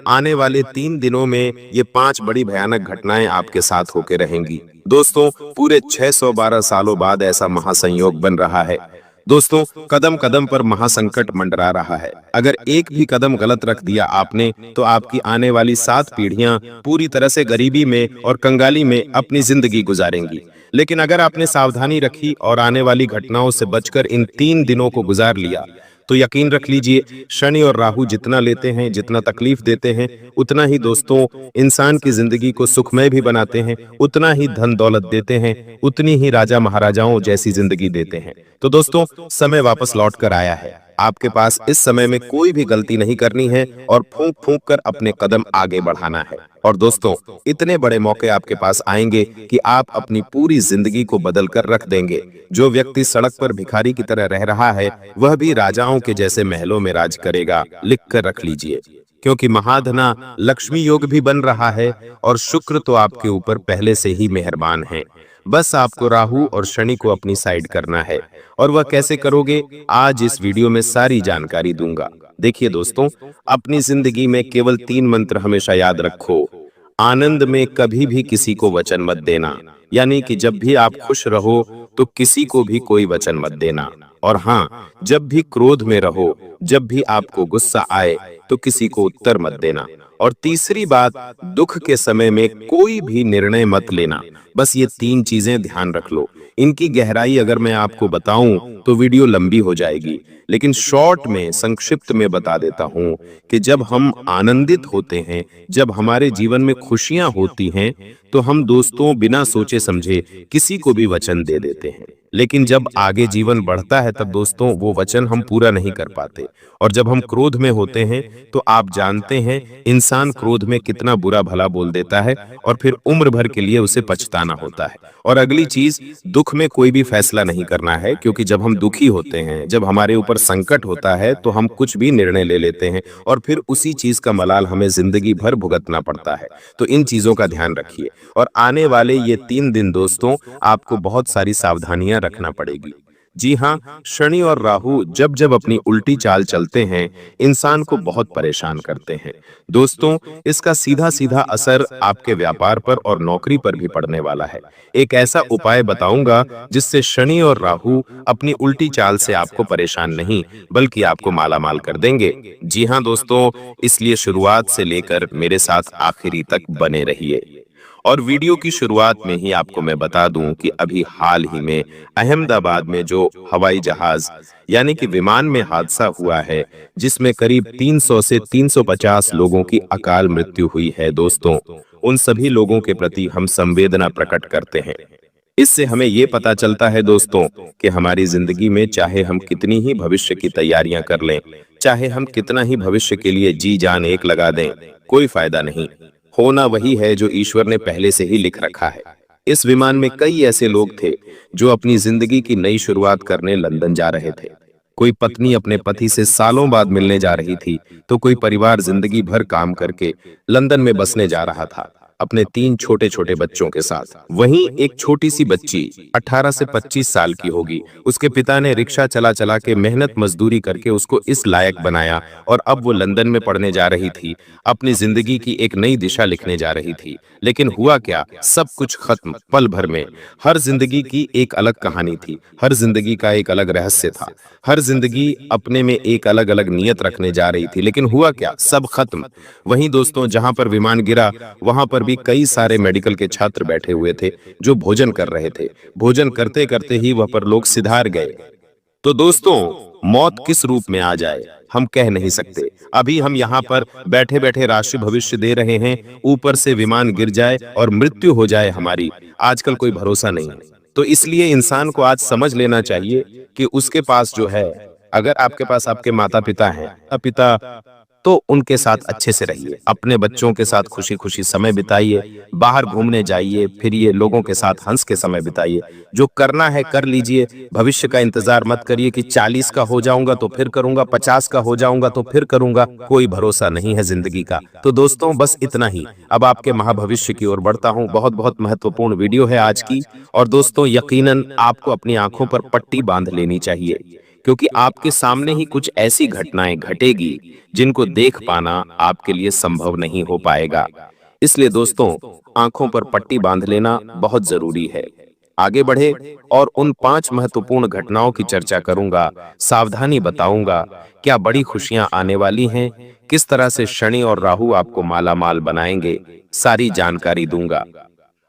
आने वाले 3 दिनों में ये 5 बड़ी भयानक घटनाएं आपके साथ होके रहेंगी। दोस्तों, पूरे 612 सालों बाद ऐसा महासंयोग बन रहा है। दोस्तों, कदम कदम पर महासंकट मंडरा रहा है। अगर एक भी कदम गलत रख दिया आपने, तो आपकी आने वाली 7 पीढ़ियां पूरी तरह से गरीबी में और कंगाली में अपनी जिंदगी गुजारेंगी। लेकिन अगर आपने सावधानी रखी और आने वाली घटनाओं से बचकर इन 3 दिनों को गुजार लिया, तो यकीन रख लीजिए, शनि और राहु जितना लेते हैं, जितना तकलीफ देते हैं, उतना ही दोस्तों इंसान की जिंदगी को सुखमय भी बनाते हैं, उतना ही धन दौलत देते हैं, उतनी ही राजा महाराजाओं जैसी जिंदगी देते हैं। तो दोस्तों, समय वापस लौट कर आया है। आपके पास इस समय में कोई भी गलती नहीं करनी है और फूंक फूंक कर अपने कदम आगे बढ़ाना है। और दोस्तों, इतने बड़े मौके आपके पास आएंगे कि आप अपनी पूरी जिंदगी को बदल कर रख देंगे। जो व्यक्ति सड़क पर भिखारी की तरह रह रहा है, वह भी राजाओं के जैसे महलों में राज करेगा। लिख कर रख लीजिए, क्योंकि महाधना लक्ष्मी योग भी बन रहा है और शुक्र तो आपके ऊपर पहले से ही मेहरबान है। बस आपको राहु और शनि को अपनी साइड करना है। और वह कैसे करोगे, आज इस वीडियो में सारी जानकारी दूंगा। देखिए दोस्तों, अपनी जिंदगी में केवल 3 मंत्र हमेशा याद रखो। आनंद में कभी भी किसी को वचन मत देना, यानी कि जब भी आप खुश रहो तो किसी को भी कोई वचन मत देना। और हाँ, जब भी क्रोध में रहो, जब भी आपको गुस्सा आए, तो किसी को उत्तर मत देना। और तीसरी बात, दुख के समय में कोई भी निर्णय मत लेना। बस ये 3 चीजें ध्यान रख लो। इनकी गहराई अगर मैं आपको बताऊं तो वीडियो लंबी हो जाएगी, लेकिन शॉर्ट में, संक्षिप्त में बता देता हूं कि जब हम आनंदित होते हैं, जब हमारे जीवन में खुशियां होती हैं, तो हम दोस्तों बिना सोचे समझे किसी को भी वचन दे देते हैं। लेकिन जब आगे जीवन बढ़ता है, तब दोस्तों वो वचन हम पूरा नहीं कर पाते। और जब हम क्रोध में होते हैं, तो आप जानते हैं इंसान क्रोध में कितना बुरा भला बोल देता है और फिर उम्र भर के लिए उसे पछताना होता है। और अगली चीज, दुख में कोई भी फैसला नहीं करना है, क्योंकि जब हम दुखी होते हैं, जब हमारे ऊपर संकट होता है, तो हम कुछ भी निर्णय ले लेते हैं और फिर उसी चीज का मलाल हमें जिंदगी भर भुगतना पड़ता है। तो इन चीजों का ध्यान रखिए। और आने वाले ये 3 दिन दोस्तों, आपको बहुत सारी सावधानियां रखना पड़ेगी। जी हाँ, शनि और राहु जब जब अपनी उल्टी चाल चलते हैं, इंसान को बहुत परेशान करते हैं। दोस्तों, इसका सीधा सीधा असर आपके व्यापार पर और नौकरी पर भी पड़ने वाला है। एक ऐसा उपाय बताऊंगा जिससे शनि और राहु अपनी उल्टी चाल से आपको परेशान नहीं, बल्कि आपको मालामाल कर देंगे। जी हाँ दोस्तों, इसलिए शुरुआत से लेकर मेरे साथ आखिरी तक बने रहिए। और वीडियो की शुरुआत में ही आपको मैं बता दूं कि अभी हाल ही में अहमदाबाद में जो हवाई जहाज यानी कि विमान में हादसा हुआ है, जिसमें करीब 300 से 350 लोगों की अकाल मृत्यु हुई है दोस्तों, उन सभी लोगों के प्रति हम संवेदना प्रकट करते हैं। इससे हमें ये पता चलता है दोस्तों कि हमारी जिंदगी में चाहे हम कितनी ही भविष्य की तैयारियां कर लें, चाहे हम कितना ही भविष्य के लिए जी जान एक लगा दें, कोई फायदा नहीं। होना वही है जो ईश्वर ने पहले से ही लिख रखा है। इस विमान में कई ऐसे लोग थे जो अपनी जिंदगी की नई शुरुआत करने लंदन जा रहे थे। कोई पत्नी अपने पति से सालों बाद मिलने जा रही थी, तो कोई परिवार जिंदगी भर काम करके लंदन में बसने जा रहा था अपने 3 छोटे छोटे बच्चों के साथ। वहीं एक छोटी सी बच्ची 18 से 25 साल की होगी। उसके पिता ने रिक्शा चला चला के मेहनत मजदूरी करके उसको इस लायक बनाया और अब वो लंदन में पढ़ने जा रही थी, अपनी जिंदगी की एक नई दिशा लिखने जा रही थी। लेकिन हुआ क्या, सब कुछ खत्म पल भर में। हर जिंदगी की एक अलग कहानी थी, हर जिंदगी का एक अलग रहस्य था, हर जिंदगी अपने में एक अलग अलग नियत रखने जा रही थी। लेकिन हुआ क्या, सब खत्म। वहीं दोस्तों, जहां पर विमान गिरा, वहां पर कई सारे मेडिकल के छात्र बैठे हुए थे जो भोजन कर रहे थे। भोजन करते करते ही वह पर लोग सिधार गए। तो दोस्तों, मौत किस रूप में आ जाए हम कह नहीं सकते। अभी हम यहाँ पर बैठे बैठे राशि भविष्य दे रहे हैं, ऊपर से विमान गिर जाए और मृत्यु हो जाए हमारी, आजकल कोई भरोसा नहीं। तो इसलिए इंसान को आज समझ लेना चाहिए कि उसके पास जो है, अगर आपके पास आपके माता पिता हैं, पिता, तो उनके साथ अच्छे से रहिए, अपने बच्चों के साथ खुशी खुशी समय बिताइए, बाहर घूमने जाइए, फिरिए, लोगों के साथ हंस के समय बिताइए। जो करना है कर लीजिए। भविष्य का इंतजार मत करिए कि 40 का हो जाऊंगा तो फिर करूंगा, 50 का हो जाऊंगा तो फिर करूंगा, कोई भरोसा नहीं है जिंदगी का। तो दोस्तों, बस इतना ही। अब आपके महाभविष्य की ओर बढ़ता हूं। बहुत बहुत महत्वपूर्ण वीडियो है आज की। और दोस्तों, यकीनन आपको अपनी आंखों पर पट्टी बांध लेनी चाहिए, क्योंकि आपके सामने ही कुछ ऐसी घटनाएं घटेगी जिनको देख पाना आपके लिए संभव नहीं हो पाएगा। इसलिए दोस्तों, आंखों पर पट्टी बांध लेना बहुत जरूरी है। आगे बढ़े और उन 5 महत्वपूर्ण घटनाओं की चर्चा करूंगा, सावधानी बताऊंगा, क्या बड़ी खुशियां आने वाली हैं, किस तरह से शनि और राहु आपको मालामाल बनाएंगे, सारी जानकारी दूंगा।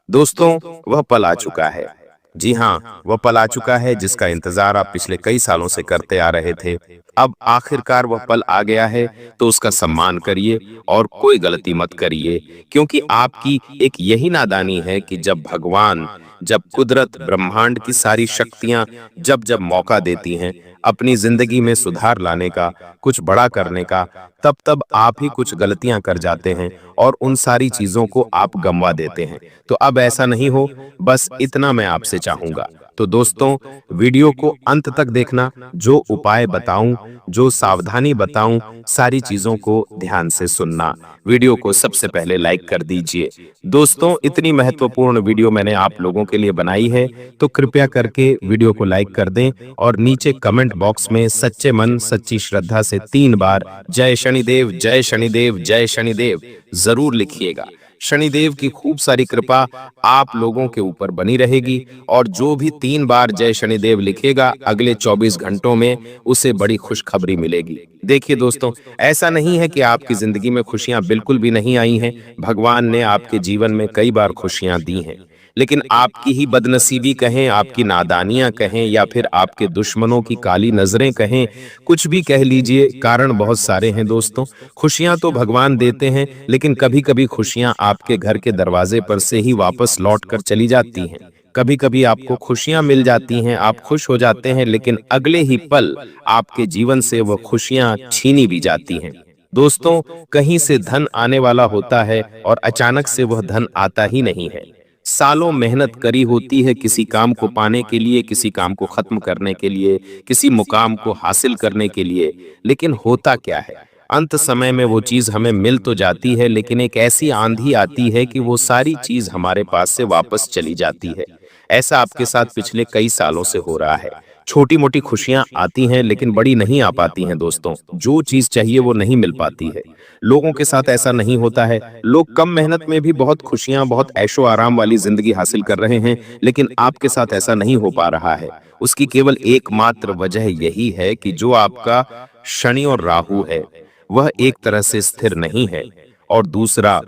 दोस्तों, वह पल आ चुका है। जी हाँ, वह पल आ चुका है जिसका इंतजार आप पिछले कई सालों से करते आ रहे थे। अब आखिरकार वह पल आ गया है, तो उसका सम्मान करिए और कोई गलती मत करिए, क्योंकि आपकी एक यही नादानी है कि जब भगवान, जब कुदरत, ब्रह्मांड की सारी शक्तियां जब जब मौका देती हैं अपनी जिंदगी में सुधार लाने का, कुछ बड़ा करने का, तब तब आप ही कुछ गलतियां कर जाते हैं और उन सारी चीजों को आप गंवा देते हैं। तो अब ऐसा नहीं हो, बस इतना मैं आपसे चाहूंगा। तो दोस्तों, वीडियो को अंत तक देखना, जो उपाय बताऊं, जो सावधानी बताऊं, सारी चीजों को ध्यान से सुनना। वीडियो को सबसे पहले लाइक कर दीजिए। दोस्तों, इतनी महत्वपूर्ण वीडियो मैंने आप लोगों के लिए बनाई है, तो कृपया करके वीडियो को लाइक कर दें और नीचे कमेंट बॉक्स में सच्चे मन सच्ची श्रद्धा से 3 बार जय शनिदेव, जय शनिदेव, जय शनिदेव जरूर लिखिएगा। शनिदेव की खूब सारी कृपा आप लोगों के ऊपर बनी रहेगी और जो भी 3 बार जय शनिदेव लिखेगा, अगले 24 घंटों में उसे बड़ी खुशखबरी मिलेगी। देखिए दोस्तों, ऐसा नहीं है कि आपकी जिंदगी में खुशियां बिल्कुल भी नहीं आई हैं। भगवान ने आपके जीवन में कई बार खुशियां दी हैं, लेकिन आपकी ही बदनसीबी कहें, आपकी नादानियां कहें, या फिर आपके दुश्मनों की काली नजरें कहें, कुछ भी कह लीजिए, कारण बहुत सारे हैं दोस्तों। खुशियां तो भगवान देते हैं, लेकिन कभी कभी खुशियां आपके घर के दरवाजे पर से ही वापस लौट कर चली जाती हैं। कभी कभी आपको खुशियां मिल जाती हैं, आप खुश हो जाते हैं, लेकिन अगले ही पल आपके जीवन से वह खुशियां छीनी भी जाती हैं। दोस्तों, कहीं से धन आने वाला होता है और अचानक से वह धन आता ही नहीं है। सालों मेहनत करी होती है किसी काम को पाने के लिए, किसी काम को खत्म करने के लिए, किसी मुकाम को हासिल करने के लिए, लेकिन होता क्या है, अंत समय में वो चीज हमें मिल तो जाती है, लेकिन एक ऐसी आंधी आती है कि वो सारी चीज हमारे पास से वापस चली जाती है। ऐसा आपके साथ पिछले कई सालों से हो रहा है। छोटी मोटी खुशियां आती हैं, लेकिन बड़ी नहीं आ पाती हैं दोस्तों। जो चीज चाहिए वो नहीं मिल पाती है। लोगों के साथ ऐसा नहीं होता है। लोग कम मेहनत में भी बहुत खुशियां, बहुत ऐशो आराम वाली जिंदगी हासिल कर रहे हैं, लेकिन आपके साथ ऐसा नहीं हो पा रहा है। उसकी केवल एकमात्र वजह यही है कि जो आपका शनि और राहु है, वह एक तरह से स्थिर नहीं है, और दूसरा,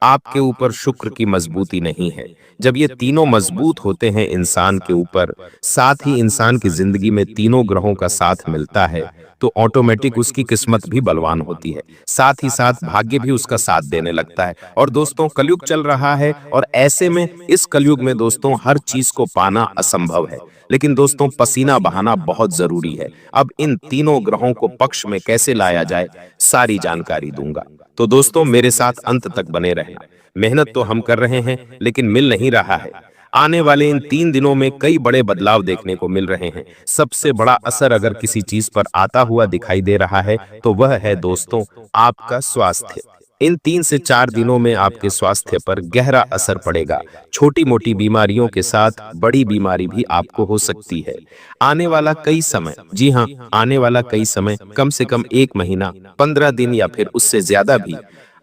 आपके ऊपर शुक्र की मजबूती नहीं है। जब ये तीनों मजबूत होते हैं इंसान के ऊपर, साथ ही इंसान की जिंदगी में तीनों ग्रहों का साथ मिलता है, तो ऑटोमेटिक उसकी किस्मत भी बलवान होती है, साथ ही साथ भाग्य भी उसका साथ देने लगता है। और दोस्तों, कलयुग चल रहा है, और ऐसे में इस कलयुग में दोस्तों हर चीज को पाना असंभव है, लेकिन दोस्तों पसीना बहाना बहुत जरूरी है। अब इन तीनों ग्रहों को पक्ष में कैसे लाया जाए, सारी जानकारी दूंगा। तो दोस्तों, मेरे साथ अंत तक बने रहना। मेहनत तो हम कर रहे हैं, लेकिन मिल नहीं रहा है। आने वाले इन 3 दिनों में कई बड़े बदलाव देखने को मिल रहे हैं। सबसे बड़ा असर अगर किसी चीज पर आता हुआ दिखाई दे रहा है, तो वह है दोस्तों आपका स्वास्थ्य। इन 3 से 4 दिनों में आपके स्वास्थ्य पर गहरा असर पड़ेगा। छोटी मोटी बीमारियों के साथ बड़ी बीमारी भी आपको हो सकती है। आने वाला कई समय, जी हाँ, आने वाला कई समय, कम से कम 1 महीना, 15 दिन या फिर उससे ज्यादा भी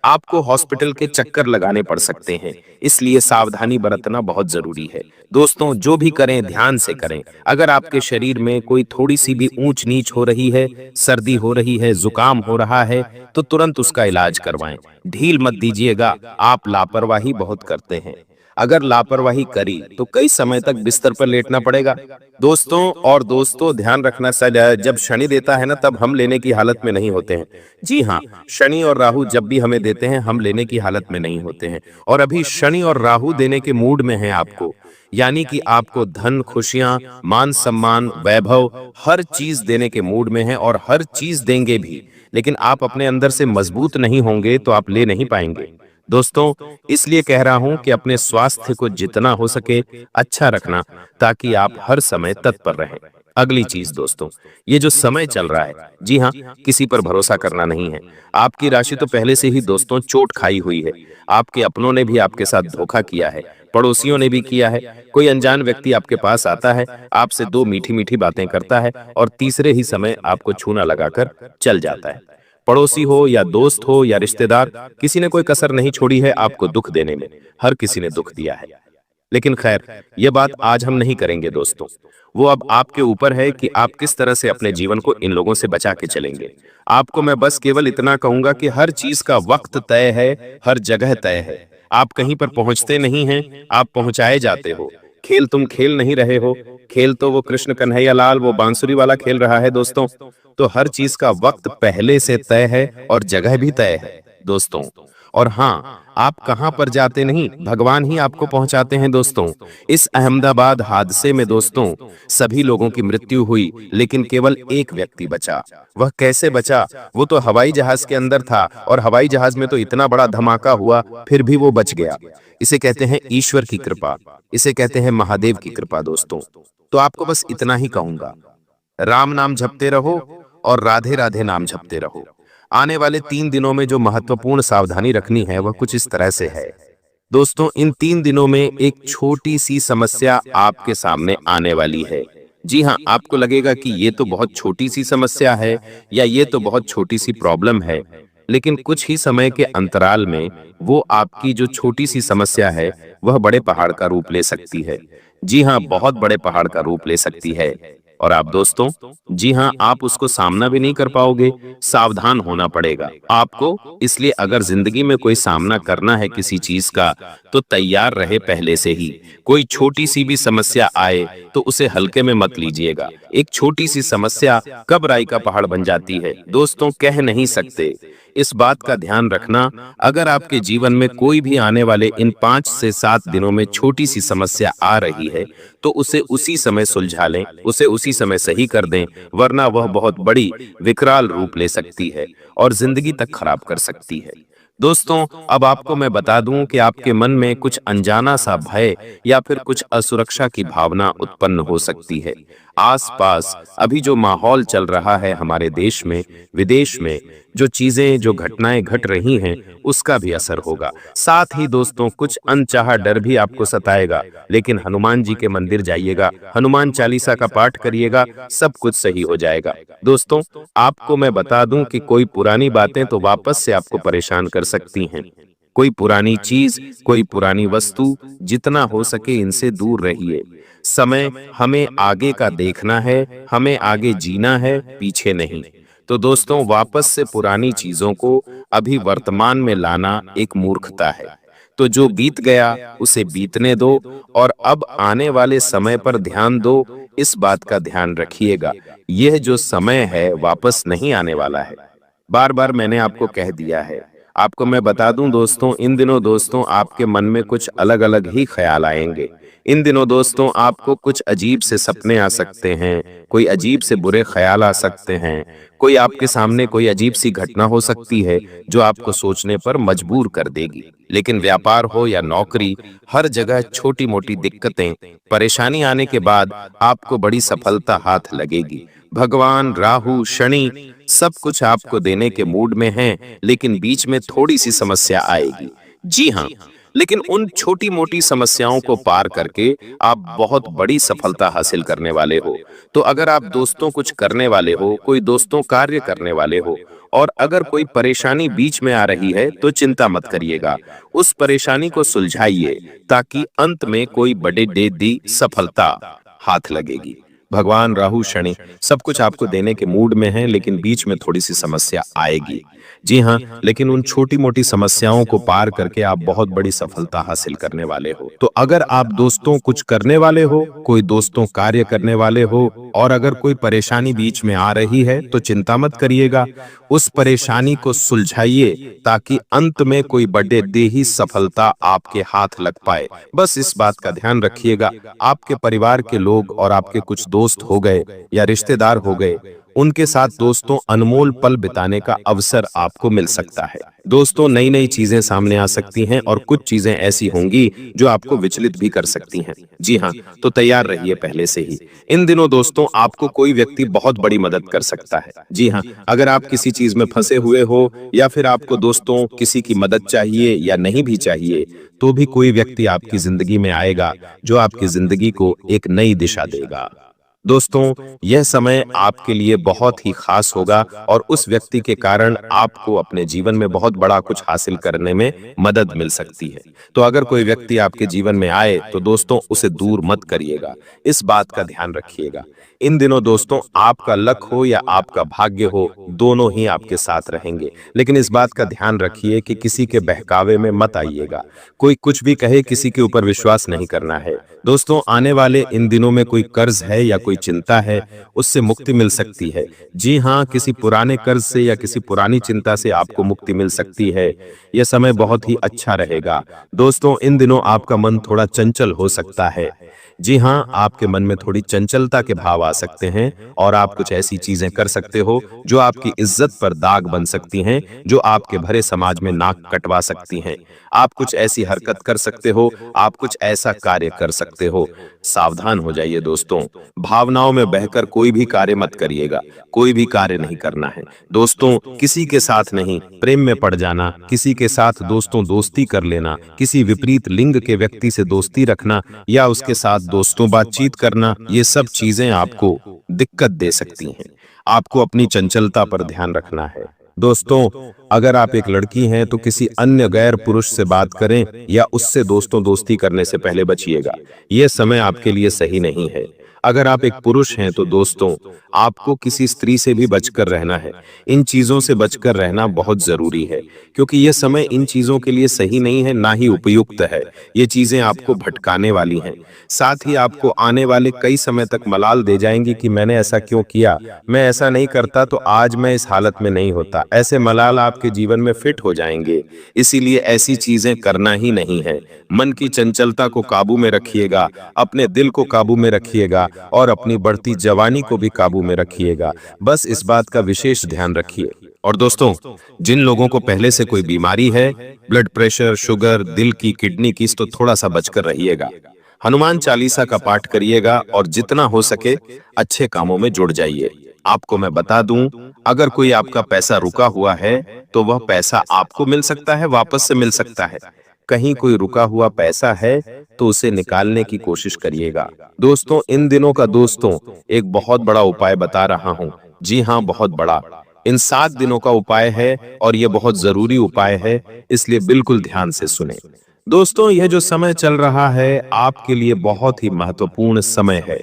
आपको हॉस्पिटल के चक्कर लगाने पड़ सकते हैं। इसलिए सावधानी बरतना बहुत जरूरी है। दोस्तों, जो भी करें ध्यान से करें। अगर आपके शरीर में कोई थोड़ी सी भी ऊंच नीच हो रही है, सर्दी हो रही है, जुकाम हो रहा है, तो तुरंत उसका इलाज करवाएं। ढील मत दीजिएगा, आप लापरवाही बहुत करते हैं। अगर लापरवाही करी तो कई समय तक बिस्तर पर लेटना पड़ेगा। दोस्तों ध्यान रखना, जब शनि देता है ना, तब हम लेने की हालत में नहीं होते हैं। जी हाँ, शनि और राहु जब भी हमें देते हैं, हम लेने की हालत में नहीं होते हैं। और अभी शनि और राहु देने के मूड में है आपको, यानी कि आपको धन, खुशियां, मान सम्मान, वैभव, हर चीज देने के मूड में है, और हर चीज देंगे भी, लेकिन आप अपने अंदर से मजबूत नहीं होंगे तो आप ले नहीं पाएंगे। दोस्तों, इसलिए कह रहा हूं कि अपने स्वास्थ्य को जितना हो सके अच्छा रखना, ताकि आप हर समय तत्पर रहें। अगली चीज दोस्तों, ये जो समय चल रहा है, जी हाँ, किसी पर भरोसा करना नहीं है। आपकी राशि तो पहले से ही दोस्तों चोट खाई हुई है। आपके अपनों ने भी आपके साथ धोखा किया है, पड़ोसियों ने भी किया है। कोई अनजान व्यक्ति आपके पास आता है, आपसे दो मीठी मीठी बातें करता है और तीसरे ही समय आपको छूना लगाकर चल जाता है। पड़ोसी हो या दोस्त हो या रिश्तेदार, किसी ने कोई कसर नहीं छोड़ी है आपको दुख देने में। हर किसी ने दुख दिया है। लेकिन खैर, ये बात आज हम नहीं करेंगे दोस्तों। वो अब आपके ऊपर है कि आप किस तरह से अपने जीवन को इन लोगों से बचा के चलेंगे। आपको मैं बस केवल इतना कहूंगा कि हर चीज का वक्त तय है, हर जगह तय है। आप कहीं पर पहुंचते नहीं हैं, आप पहुंचाए जाते हो। खेल तुम खेल नहीं रहे हो, खेल तो वो कृष्ण कन्हैया लाल वो बांसुरी वाला खेल रहा है दोस्तों। तो हर चीज का वक्त पहले से तय है और जगह भी तय है दोस्तों। और हाँ, आप कहां पर जाते नहीं, भगवान ही आपको पहुंचाते हैं दोस्तों। इस अहमदाबाद हादसे में दोस्तों सभी लोगों की मृत्यु हुई, लेकिन केवल एक व्यक्ति बचा। वह कैसे बचा? वो तो हवाई जहाज के अंदर था और हवाई जहाज में तो इतना बड़ा धमाका हुआ, फिर भी वो बच गया। इसे कहते हैं ईश्वर की कृपा, इसे कहते हैं महादेव की कृपा दोस्तों। तो आपको बस इतना ही कहूंगा, राम नाम जपते रहो और राधे राधे नाम जपते रहो। आने वाले 3 दिनों में जो महत्वपूर्ण सावधानी रखनी है वह कुछ इस तरह से है दोस्तों। इन 3 दिनों में एक छोटी सी समस्या आपके सामने आने वाली है। जी हाँ, आपको लगेगा कि ये तो बहुत छोटी सी समस्या है या ये तो बहुत छोटी सी प्रॉब्लम है, लेकिन कुछ ही समय के अंतराल में वो आपकी जो छोटी सी समस्या है वह बड़े पहाड़ का रूप ले सकती है। जी हाँ, बहुत बड़े पहाड़ का रूप ले सकती है। और आप दोस्तों, जी हाँ, आप उसको सामना भी नहीं कर पाओगे, सावधान होना पड़ेगा आपको। इसलिए अगर जिंदगी में कोई सामना करना है किसी चीज का, तो तैयार रहे पहले से ही। कोई छोटी सी भी समस्या आए तो उसे हल्के में मत लीजिएगा। एक छोटी सी समस्या कब राई का पहाड़ बन जाती है दोस्तों, कह नहीं सकते। इस बात का ध्यान रखना, अगर आपके जीवन में कोई भी आने वाले इन 5 से 7 दिनों में छोटी सी समस्या आ रही है, तो उसे उसी समय सुलझा लें, उसे उसी समय सही कर दें, वरना वह बहुत बड़ी विकराल रूप ले सकती है और जिंदगी तक खराब कर सकती है। दोस्तों, अब आपको मैं बता दूं कि आपके मन में कुछ अनजाना सा भय या फिर कुछ असुरक्षा की भावना उत्पन्न हो सकती है। आसपास अभी जो माहौल चल रहा है हमारे देश में, विदेश में, जो चीजें जो घटनाएं घट रही हैं, उसका भी असर होगा। साथ ही दोस्तों, कुछ अनचाहा डर भी आपको सताएगा, लेकिन हनुमान जी के मंदिर जाइएगा, हनुमान चालीसा का पाठ करिएगा, सब कुछ सही हो जाएगा। दोस्तों, आपको मैं बता दूं कि कोई पुरानी बातें तो वापस से आपको परेशान कर सकती हैं। कोई पुरानी चीज, कोई पुरानी वस्तु, जितना हो सके इनसे दूर रहिए। समय हमें आगे का देखना है, हमें आगे जीना है, पीछे नहीं। तो दोस्तों, वापस से पुरानी चीजों को अभी वर्तमान में लाना एक मूर्खता है। तो जो बीत गया उसे बीतने दो और अब आने वाले समय पर ध्यान दो। इस बात का ध्यान रखिएगा, यह जो समय है वापस नहीं आने वाला है। बार बार मैंने आपको कह दिया है। आपको मैं बता दूं दोस्तों, इन दिनों दोस्तों आपके मन में कुछ अलग अलग ही ख्याल आएंगे। इन दिनों दोस्तों आपको कुछ अजीब से सपने आ सकते हैं, कोई अजीब से बुरे ख्याल आ सकते हैं, कोई आपके सामने कोई अजीब सी घटना हो सकती है जो आपको सोचने पर मजबूर कर देगी। लेकिन व्यापार हो या नौकरी, हर जगह छोटी मोटी दिक्कतें, परेशानी आने के बाद आपको बड़ी सफलता हाथ लगेगी। भगवान, राहु, शनि सब कुछ आपको देने के मूड में हैं, लेकिन बीच में थोड़ी सी समस्या आएगी। जी हाँ, लेकिन उन छोटी मोटी समस्याओं को पार करके आप बहुत बड़ी सफलता हासिल करने वाले हो। तो अगर आप दोस्तों कुछ करने वाले हो, कोई दोस्तों कार्य करने वाले हो, और अगर कोई परेशानी बीच में आ रही है, तो चिंता मत करिएगा। उस परेशानी को सुलझाइए, ताकि अंत में कोई बड़े दी सफलता हाथ लगेगी। भगवान, राहु, शनि सब कुछ आपको देने के मूड में हैं, लेकिन बीच में थोड़ी सी समस्या आएगी। जी हाँ, लेकिन उन छोटी मोटी समस्याओं को पार करके आप बहुत बड़ी सफलता हासिल करने वाले हो। तो अगर आप दोस्तों कुछ करने वाले हो, कोई दोस्तों कार्य करने वाले हो, और अगर कोई परेशानी बीच में आ रही है, तो चिंता मत करिएगा। उस परेशानी को सुलझाइए, ताकि अंत में कोई बड़े देही सफलता आपके हाथ लग पाए। बस इस बात का ध्यान रखिएगा। आपके परिवार के लोग और आपके कुछ दोस्त हो गए या रिश्तेदार हो गए, उनके साथ दोस्तों अनमोल पल बिताने का अवसर आपको मिल सकता है। दोस्तों नई नई चीजें सामने आ सकती हैं और कुछ चीजें ऐसी होंगी जो आपको विचलित भी कर सकती हैं। जी हाँ, तो तैयार रहिए पहले से ही। इन दिनों दोस्तों आपको कोई व्यक्ति बहुत बड़ी मदद कर सकता है। जी हाँ, अगर आप किसी चीज में फंसे हुए हो या फिर आपको दोस्तों किसी की मदद चाहिए या नहीं भी चाहिए, तो भी कोई व्यक्ति आपकी जिंदगी में आएगा जो आपकी जिंदगी को एक नई दिशा देगा। दोस्तों यह समय आपके लिए बहुत ही खास होगा और उस व्यक्ति के कारण आपको अपने जीवन में बहुत बड़ा कुछ हासिल करने में मदद मिल सकती है। तो अगर कोई व्यक्ति आपके जीवन में आए तो दोस्तों उसे दूर मत करिएगा, इस बात का ध्यान रखिएगा। इन दिनों दोस्तों आपका लक हो या आपका भाग्य हो, दोनों ही आपके साथ रहेंगे, लेकिन इस बात का ध्यान रखिए कि किसी के बहकावे में मत आइएगा। कोई कुछ भी कहे किसी के ऊपर विश्वास नहीं करना है। दोस्तों आने वाले इन दिनों में कोई कर्ज है या कोई चिंता है, उससे मुक्ति मिल सकती है। जी हाँ, किसी पुराने कर्ज से या किसी पुरानी चिंता से आपको मुक्ति मिल सकती है। यह समय बहुत ही अच्छा रहेगा। दोस्तों इन दिनों आपका मन थोड़ा चंचल हो सकता है। जी हाँ, आपके मन में थोड़ी चंचलता के भाव आ सकते हैं और आप कुछ ऐसी चीजें कर सकते हो जो आपकी इज्जत पर दाग बन सकती हैं, जो आपके भरे समाज में नाक कटवा सकती हैं। आप कुछ ऐसी हरकत कर सकते हो, आप कुछ ऐसा कार्य कर सकते हो। सावधान हो जाइए दोस्तों, भावनाओं में बहकर कोई भी कार्य मत करिएगा, कोई भी कार्य नहीं करना है। दोस्तों किसी के साथ नहीं, प्रेम में पड़ जाना, किसी के साथ दोस्तों दोस्ती कर लेना, किसी विपरीत लिंग के व्यक्ति से दोस्ती रखना या उसके साथ दोस्तों बातचीत करना, ये सब चीजें आपको दिक्कत दे सकती हैं। आपको अपनी चंचलता पर ध्यान रखना है। दोस्तों अगर आप एक लड़की हैं तो किसी अन्य गैर पुरुष से बात करें या उससे दोस्तों दोस्ती करने से पहले बचिएगा। यह समय आपके लिए सही नहीं है। अगर आप एक पुरुष हैं तो दोस्तों आपको किसी स्त्री से भी बचकर रहना है। इन चीजों से बचकर रहना बहुत जरूरी है, क्योंकि यह समय इन चीजों के लिए सही नहीं है, ना ही उपयुक्त है। ये चीजें आपको भटकाने वाली हैं, साथ ही आपको आने वाले कई समय तक मलाल दे जाएंगी कि मैंने ऐसा क्यों किया, मैं ऐसा नहीं करता तो आज मैं इस हालत में नहीं होता। ऐसे मलाल आपके जीवन में फिट हो जाएंगे। इसीलिए ऐसी चीजें करना ही नहीं है। मन की चंचलता को काबू में रखिएगा, अपने दिल को काबू में रखिएगा और अपनी बढ़ती जवानी को भी काबू में रखिएगा। बस इस बात का विशेष ध्यान रखिए। और दोस्तों जिन लोगों को पहले से कोई बीमारी है, ब्लड प्रेशर, शुगर, दिल की, किडनी की, तो थोड़ा सा बचकर रहिएगा। हनुमान चालीसा का पाठ करिएगा और जितना हो सके अच्छे कामों में जुड़ जाइए। आपको मैं बता दूं, अगर कोई आपका पैसा रुका हुआ है तो वह पैसा आपको मिल सकता है, वापस से मिल सकता है। कहीं कोई रुका हुआ पैसा है तो उसे निकालने की कोशिश करिएगा। दोस्तों इन दिनों का दोस्तों एक बहुत बड़ा उपाय बता रहा हूं। जी हां, बहुत बड़ा। इन 7 दिनों का उपाय है और यह बहुत जरूरी उपाय है, इसलिए बिल्कुल ध्यान से सुने। दोस्तों यह जो समय चल रहा है आपके लिए बहुत ही महत्वपूर्ण समय है।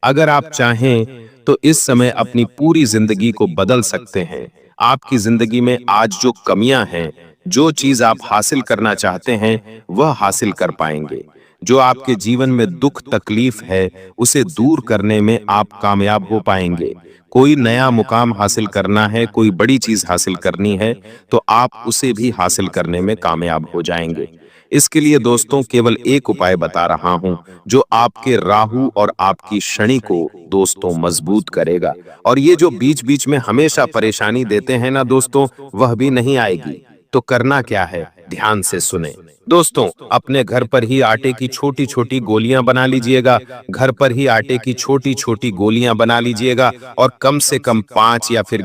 अगर आप चाहें तो इस समय अपनी पूरी जिंदगी को बदल सकते हैं। आपकी जिंदगी में आज जो कमियां हैं, जो चीज आप हासिल करना चाहते हैं, वह हासिल कर पाएंगे। जो आपके जीवन में दुख तकलीफ है, उसे दूर करने में आप कामयाब हो पाएंगे। कोई नया मुकाम हासिल करना है, कोई बड़ी चीज हासिल करनी है, तो आप उसे भी हासिल करने में कामयाब हो जाएंगे। इसके लिए दोस्तों केवल एक उपाय बता रहा हूं, जो आपके राहु और आपकी शनि को दोस्तों मजबूत करेगा। और ये जो बीच बीच में हमेशा परेशानी देते हैं ना दोस्तों, वह भी नहीं आएगी। तो करना क्या है, ध्यान से सुने। दोस्तों अपने घर पर ही आटे की छोटी छोटी गोलियां बना लीजिएगा। घर पर ही आटे की छोटी छोटी गोलियां बना लीजिएगा और कम से कम 5 या फिर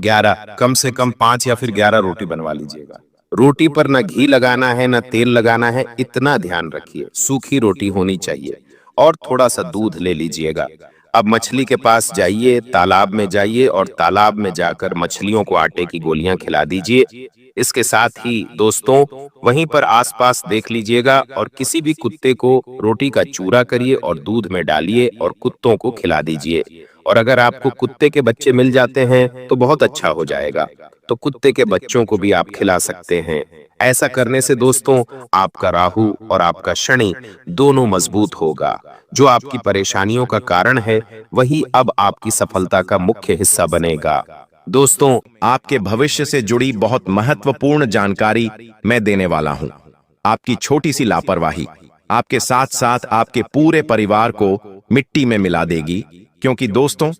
11 रोटी बनवा लीजिएगा। रोटी पर ना घी लगाना है ना तेल लगाना है, इतना ध्यान रखिए। सूखी रोटी होनी चाहिए और थोड़ा सा दूध ले लीजिएगा। अब मछली के पास जाइए, तालाब में जाइए और तालाब में जाकर मछलियों को आटे की गोलियां खिला दीजिए। इसके साथ ही दोस्तों वहीं पर आसपास देख लीजिएगा और किसी भी कुत्ते को रोटी का चूरा करिए और दूध में डालिए और कुत्तों को खिला दीजिए। और अगर आपको कुत्ते के बच्चे मिल जाते हैं तो बहुत अच्छा हो जाएगा, तो कुत्ते के बच्चों को भी आप खिला सकते हैं। ऐसा करने से दोस्तों आपका राहु और आपका शनि दोनों मजबूत होगा। जो आपकी परेशानियों का कारण है, वही अब आपकी सफलता का मुख्य हिस्सा बनेगा। दोस्तों आपके भविष्य से जुड़ी बहुत महत्वपूर्ण जानकारी मैं देने वाला हूं। आपकी छोटी सी लापरवाही आपके साथ साथ आपके पूरे परिवार को मिट्टी में मिला देगी, क्योंकि दोस्तों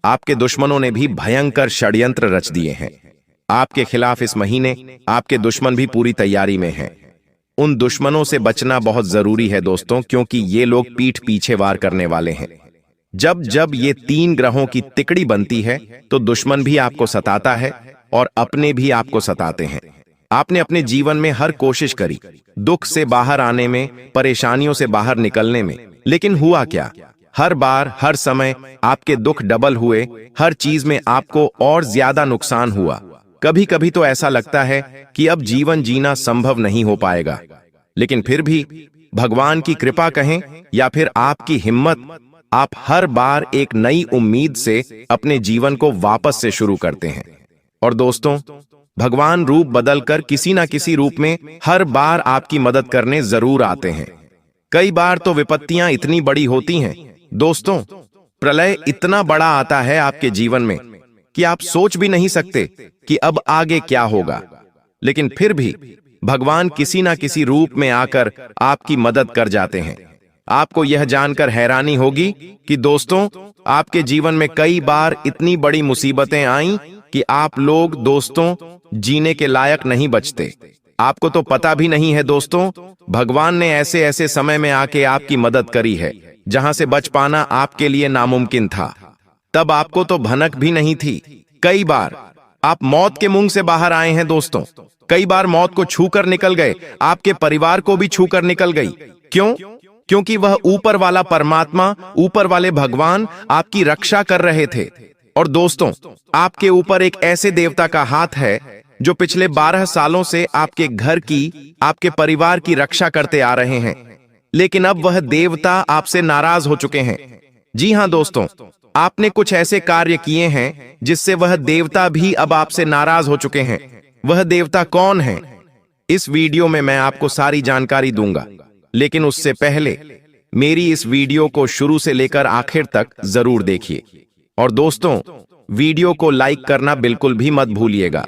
आपके दुश्मनों ने भी भयंकर षड्यंत्र रच दिए हैं। आपके खिलाफ इस महीने आपके दुश्मन भी पूरी तैयारी में हैं। उन दुश्मनों से बचना बहुत जरूरी है दोस्तों, क्योंकि ये लोग पीठ पीछे वार करने वाले हैं। जब जब ये 3 ग्रहों की तिकड़ी बनती है तो दुश्मन भी आपको सताता है और अपने भी आपको सताते हैं। आपने अपने जीवन में हर कोशिश करी दुख से बाहर आने में, परेशानियों से बाहर निकलने में, लेकिन हुआ क्या? हर बार हर समय आपके दुख डबल हुए, हर चीज में आपको और ज्यादा नुकसान हुआ। कभी कभी तो ऐसा लगता है कि अब जीवन जीना संभव नहीं हो पाएगा, लेकिन फिर भी भगवान की कृपा कहें या फिर आपकी हिम्मत, आप हर बार एक नई उम्मीद से अपने जीवन को वापस से शुरू करते हैं। और दोस्तों भगवान रूप बदलकर किसी ना किसी रूप में हर बार आपकी मदद करने जरूर आते हैं। कई बार तो विपत्तियां इतनी बड़ी होती हैं दोस्तों, प्रलय इतना बड़ा आता है आपके जीवन में कि आप सोच भी नहीं सकते कि अब आगे क्या होगा, लेकिन फिर भी भगवान किसी ना किसी रूप में आकर आपकी मदद कर जाते हैं। आपको यह जानकर हैरानी होगी कि दोस्तों आपके जीवन में कई बार इतनी बड़ी मुसीबतें आईं कि आप लोग दोस्तों जीने के लायक नहीं बचते। आपको तो पता भी नहीं है दोस्तों, भगवान ने ऐसे ऐसे समय में आके आपकी मदद करी है जहां से बच पाना आपके लिए नामुमकिन था। तब आपको तो भनक भी नहीं थी। कई बार आप मौत के मुंह से बाहर आए हैं दोस्तों। कई बार मौत को छूकर निकल गए, आपके परिवार को भी छूकर निकल गई। क्यों? क्योंकि वह ऊपर वाला परमात्मा, ऊपर वाले भगवान आपकी रक्षा कर रहे थे। और दोस्तों आपके ऊपर एक ऐसे देवता का हाथ है जो पिछले 12 सालों से आपके घर की, आपके परिवार की रक्षा करते आ रहे हैं, लेकिन अब वह देवता आपसे नाराज हो चुके हैं। जी हां दोस्तों, आपने कुछ ऐसे कार्य किए हैं जिससे वह देवता भी अब आपसे नाराज हो चुके हैं। वह देवता कौन है? इस वीडियो में मैं आपको सारी जानकारी दूंगा, लेकिन उससे पहले मेरी इस वीडियो को शुरू से लेकर आखिर तक जरूर देखिए। और दोस्तों वीडियो को लाइक करना बिल्कुल भी मत भूलिएगा।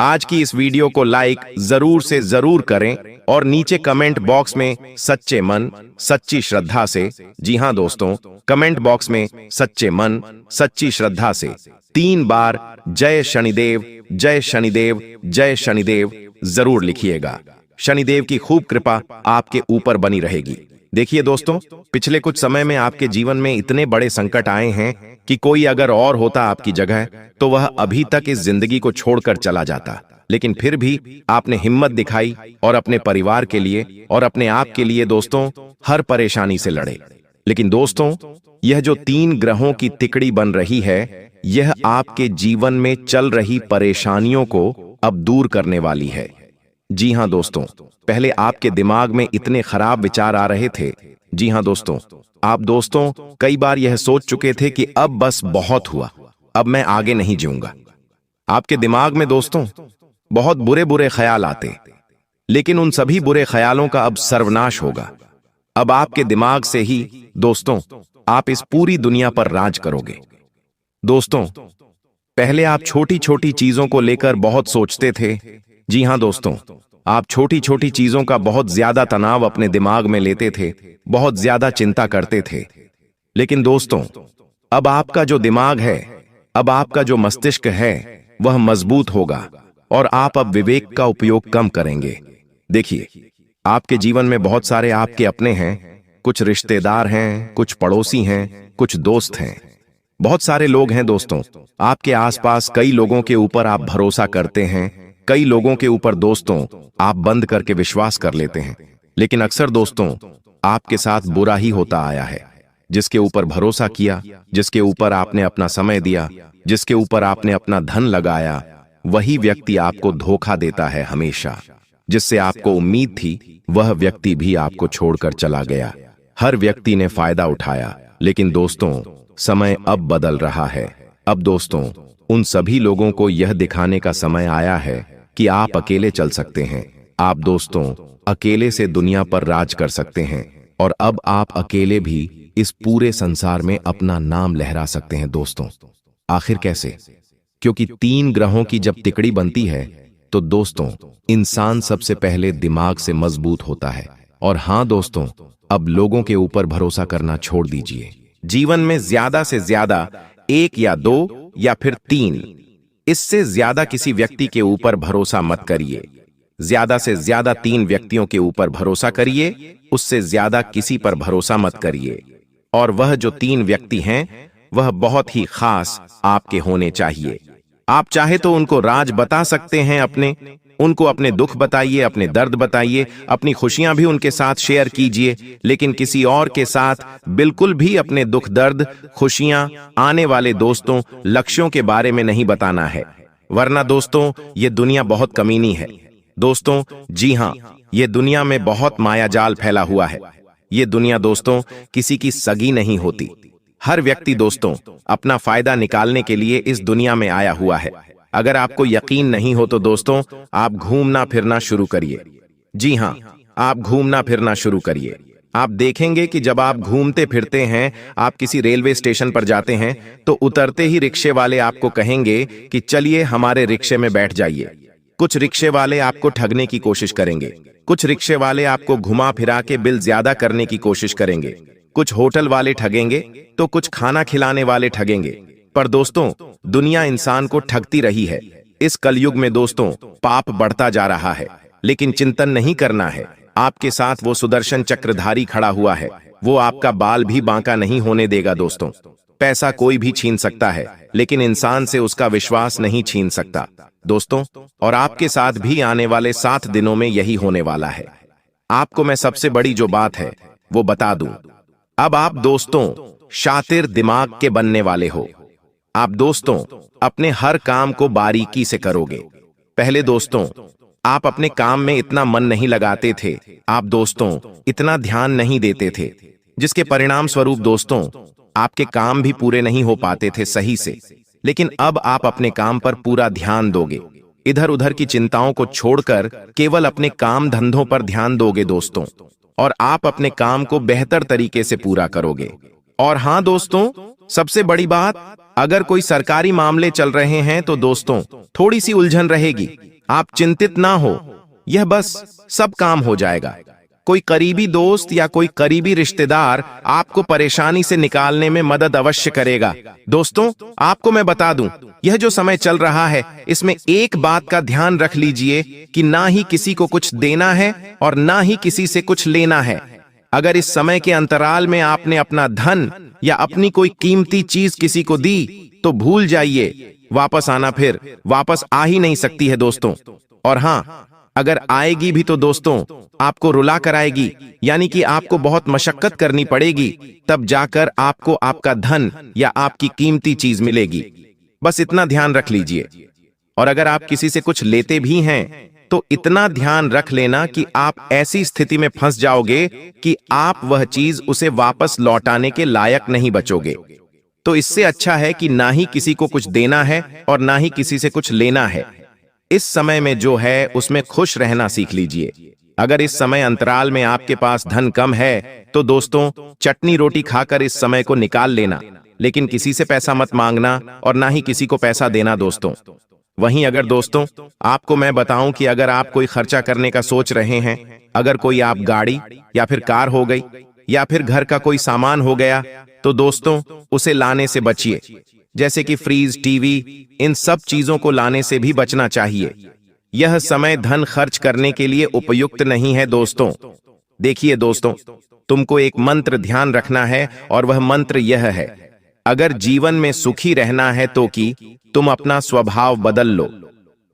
आज की इस वीडियो को लाइक जरूर से जरूर करें और नीचे कमेंट बॉक्स में सच्चे मन, सच्ची श्रद्धा से, जी हां दोस्तों, कमेंट बॉक्स में सच्चे मन, सच्ची श्रद्धा से 3 बार जय शनिदेव, जय शनिदेव, जय शनिदेव जरूर लिखिएगा। शनिदेव की खूब कृपा आपके ऊपर बनी रहेगी। देखिए दोस्तों, पिछले कुछ समय में आपके जीवन में इतने बड़े संकट आए हैं कि कोई अगर और होता आपकी जगह तो वह अभी तक इस जिंदगी को छोड़कर चला जाता, लेकिन फिर भी आपने हिम्मत दिखाई और अपने परिवार के लिए और अपने आप के लिए दोस्तों हर परेशानी से लड़े। लेकिन दोस्तों यह जो 3 ग्रहों की तिकड़ी बन रही है, यह आपके जीवन में चल रही परेशानियों को अब दूर करने वाली है। जी हां दोस्तों, पहले आपके दिमाग में इतने खराब विचार आ रहे थे। जी हां दोस्तों, आप दोस्तों कई बार यह सोच चुके थे कि अब बस बहुत हुआ, अब मैं आगे नहीं जीऊंगा। आपके दिमाग में दोस्तों बहुत बुरे बुरे ख्याल आते, लेकिन उन सभी बुरे ख्यालों का अब सर्वनाश होगा। अब आपके दिमाग से ही दोस्तों आप इस पूरी दुनिया पर राज करोगे। दोस्तों पहले आप छोटी छोटी चीजों को लेकर बहुत सोचते थे। जी हां दोस्तों, आप छोटी छोटी चीजों का बहुत ज्यादा तनाव अपने दिमाग में लेते थे, बहुत ज्यादा चिंता करते थे। लेकिन दोस्तों अब आपका जो दिमाग है, अब आपका जो मस्तिष्क है, वह मजबूत होगा और आप अब विवेक का उपयोग कम करेंगे। देखिए, आपके जीवन में बहुत सारे आपके अपने हैं, कुछ रिश्तेदार हैं, कुछ पड़ोसी हैं, कुछ दोस्त हैं, बहुत सारे लोग हैं दोस्तों। आपके आसपास कई लोगों के ऊपर आप भरोसा करते हैं, कई लोगों के ऊपर दोस्तों आप बंद करके विश्वास कर लेते हैं, लेकिन अक्सर दोस्तों आपके साथ बुरा ही होता आया है। जिसके ऊपर भरोसा किया, जिसके ऊपर आपने अपना समय दिया, जिसके ऊपर आपने अपना धन लगाया, वही व्यक्ति आपको धोखा देता है हमेशा। जिससे आपको उम्मीद थी वह व्यक्ति भी आपको छोड़कर चला गया। हर व्यक्ति ने फायदा उठाया, लेकिन दोस्तों समय अब बदल रहा है। अब दोस्तों उन सभी लोगों को यह दिखाने का समय आया है कि आप अकेले चल सकते हैं। आप दोस्तों अकेले से दुनिया पर राज कर सकते हैं और अब आप अकेले भी इस पूरे संसार में अपना नाम लहरा सकते हैं दोस्तों। आखिर कैसे? क्योंकि 3 ग्रहों की जब तिकड़ी बनती है तो दोस्तों इंसान सबसे पहले दिमाग से मजबूत होता है। और हां दोस्तों, अब लोगों के ऊपर भरोसा करना छोड़ दीजिए। जीवन में ज्यादा से ज्यादा 1 या 2 या फिर 3, इससे ज्यादा किसी व्यक्ति के ऊपर भरोसा मत करिए। ज्यादा से ज्यादा 3 व्यक्तियों के ऊपर भरोसा करिए, उससे ज्यादा किसी पर भरोसा मत करिए। और वह जो 3 व्यक्ति हैं वह बहुत ही खास आपके होने चाहिए। आप चाहे तो उनको राज बता सकते हैं, उनको अपने दुख बताइए, अपने दर्द बताइए, अपनी खुशियां भी उनके साथ शेयर कीजिए, लेकिन किसी और के साथ बिल्कुल भी अपने दुख दर्द, खुशियां, आने वाले दोस्तों, लक्ष्यों के बारे में नहीं बताना है। वरना दोस्तों ये दुनिया बहुत कमीनी है। दोस्तों जी हां, ये दुनिया में बहुत मायाजाल फैला हुआ है। ये दुनिया दोस्तों किसी की सगी नहीं होती। हर व्यक्ति दोस्तों अपना फायदा निकालने के लिए इस दुनिया में आया हुआ है। अगर आपको यकीन नहीं हो तो दोस्तों आप घूमना फिरना शुरू करिए। जी हां, आप घूमना फिरना शुरू करिए। आप देखेंगे कि जब आप घूमते फिरते हैं, आप किसी रेलवे स्टेशन पर जाते हैं, तो उतरते ही रिक्शे वाले आपको कहेंगे कि चलिए हमारे रिक्शे में बैठ जाइए। कुछ रिक्शे वाले आपको ठगने की कोशिश करेंगे, कुछ रिक्शे वाले आपको घुमा फिरा के बिल ज्यादा करने की कोशिश करेंगे, कुछ होटल वाले ठगेंगे तो कुछ खाना खिलाने वाले ठगेंगे। पर दोस्तों दुनिया इंसान को ठगती रही है। इस कलयुग में दोस्तों पाप बढ़ता जा रहा है, लेकिन चिंतन नहीं करना है। आपके साथ वो सुदर्शन चक्रधारी खड़ा हुआ है, वो आपका बाल भी बांका नहीं होने देगा। दोस्तों पैसा कोई भी छीन सकता है, लेकिन इंसान से उसका विश्वास नहीं छीन सकता। दोस्तों और आपके साथ भी आने वाले 7 दिनों में यही होने वाला है। आपको मैं सबसे बड़ी जो बात है वो बता दूं। अब आप दोस्तों शातिर दिमाग के बनने वाले हो। आप दोस्तों अपने हर काम को बारीकी से करोगे। पहले दोस्तों आप अपने काम में इतना मन नहीं लगाते थे, आप दोस्तों इतना ध्यान नहीं देते थे, जिसके परिणाम स्वरूप दोस्तों आपके काम भी पूरे नहीं हो पाते थे सही से। लेकिन अब आप अपने काम पर पूरा ध्यान दोगे, इधर उधर की चिंताओं को छोड़कर केवल अपने काम धंधों पर ध्यान दोगे दोस्तों, और आप अपने काम को बेहतर तरीके से पूरा करोगे। और हां दोस्तों सबसे बड़ी बात, अगर कोई सरकारी मामले चल रहे हैं तो दोस्तों थोड़ी सी उलझन रहेगी। आप चिंतित ना हो, यह बस सब काम हो जाएगा। कोई करीबी दोस्त या कोई करीबी रिश्तेदार आपको परेशानी से निकालने में मदद अवश्य करेगा। दोस्तों आपको मैं बता दूं, यह जो समय चल रहा है इसमें एक बात का ध्यान रख लीजिए कि ना ही किसी को कुछ देना है और ना ही किसी से कुछ लेना है। अगर इस समय के अंतराल में आपने अपना धन या अपनी कोई कीमती चीज किसी को दी तो भूल जाइए, वापस आना फिर वापस आ ही नहीं सकती है दोस्तों। और हां, अगर आएगी भी तो दोस्तों आपको रुला कर आएगी, यानी कि आपको बहुत मशक्कत करनी पड़ेगी, तब जाकर आपको आपका धन या आपकी कीमती चीज मिलेगी। बस इतना ध्यान रख लीजिए। और अगर आप किसी से कुछ लेते भी हैं तो इतना ध्यान रख लेना कि आप ऐसी स्थिति में फंस जाओगे कि आप वह चीज उसे वापस लौटाने के लायक नहीं बचोगे। तो इससे अच्छा है कि ना ही किसी को कुछ देना है और ना ही किसी से कुछ लेना है। इस समय में जो है उसमें खुश रहना सीख लीजिए। अगर इस समय अंतराल में आपके पास धन कम है तो दोस्तों चटनी रोटी खाकर इस समय को निकाल लेना, लेकिन किसी से पैसा मत मांगना और ना ही किसी को पैसा देना दोस्तों। वहीं अगर दोस्तों आपको मैं बताऊं कि अगर आप कोई खर्चा करने का सोच रहे हैं, अगर कोई आप गाड़ी या फिर कार हो गई या फिर घर का कोई सामान हो गया, तो दोस्तों उसे लाने से बचिए। जैसे कि फ्रीज, टीवी, इन सब चीजों को लाने से भी बचना चाहिए। यह समय धन खर्च करने के लिए उपयुक्त नहीं है दोस्तों। देखिए दोस्तों, तुमको एक मंत्र ध्यान रखना है और वह मंत्र यह है, अगर जीवन में सुखी रहना है तो कि तुम अपना स्वभाव बदल लो।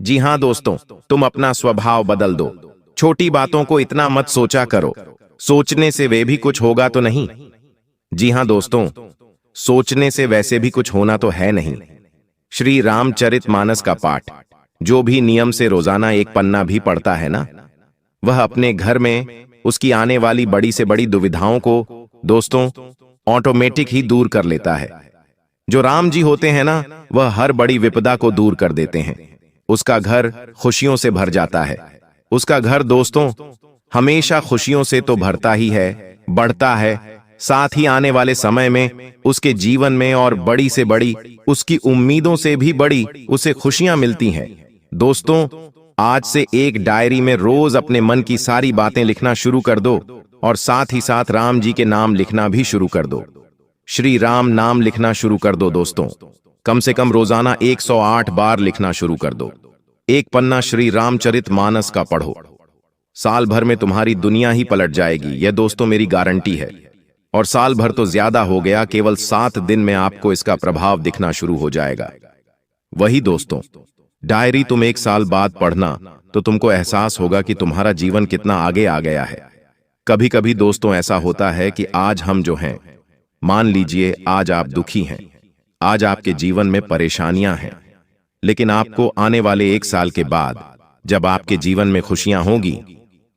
जी हां दोस्तों, तुम अपना स्वभाव बदल दो। छोटी बातों को इतना मत सोचा करो, सोचने से वे भी कुछ होगा तो नहीं। जी हां दोस्तों, सोचने से वैसे भी कुछ होना तो है नहीं। श्री रामचरितमानस का पाठ जो भी नियम से रोजाना एक पन्ना भी पढ़ता है ना, वह अपने घर में उसकी आने वाली बड़ी से बड़ी दुविधाओं को दोस्तों ऑटोमेटिक ही दूर कर लेता है। जो राम जी होते हैं ना, वह हर बड़ी विपदा को दूर कर देते हैं। उसका घर खुशियों से भर जाता है। उसका घर दोस्तों हमेशा खुशियों से तो भरता ही है, बढ़ता है। साथ ही आने वाले समय में उसके जीवन में और बड़ी से बड़ी उसकी उम्मीदों से भी बड़ी उसे खुशियां मिलती हैं। दोस्तों आज से एक डायरी में रोज अपने मन की सारी बातें लिखना शुरू कर दो और साथ ही साथ राम जी के नाम लिखना भी शुरू कर दो। श्री राम नाम लिखना शुरू कर दो दोस्तों। कम से कम रोजाना 108 बार लिखना शुरू कर दो। एक पन्ना श्री रामचरित मानस का पढ़ो। साल भर में तुम्हारी दुनिया ही पलट जाएगी, यह दोस्तों मेरी गारंटी है। और साल भर तो ज्यादा हो गया, केवल 7 दिन में आपको इसका प्रभाव दिखना शुरू हो जाएगा। वही दोस्तों, डायरी तुम 1 साल बाद पढ़ना तो तुमको एहसास होगा कि तुम्हारा जीवन कितना आगे आ गया है। कभी कभी दोस्तों ऐसा होता है कि आज हम जो हैं, मान लीजिए आज आप दुखी हैं, आज आपके जीवन में परेशानियां हैं, लेकिन आपको आने वाले 1 साल के बाद जब आपके जीवन में खुशियां होगी,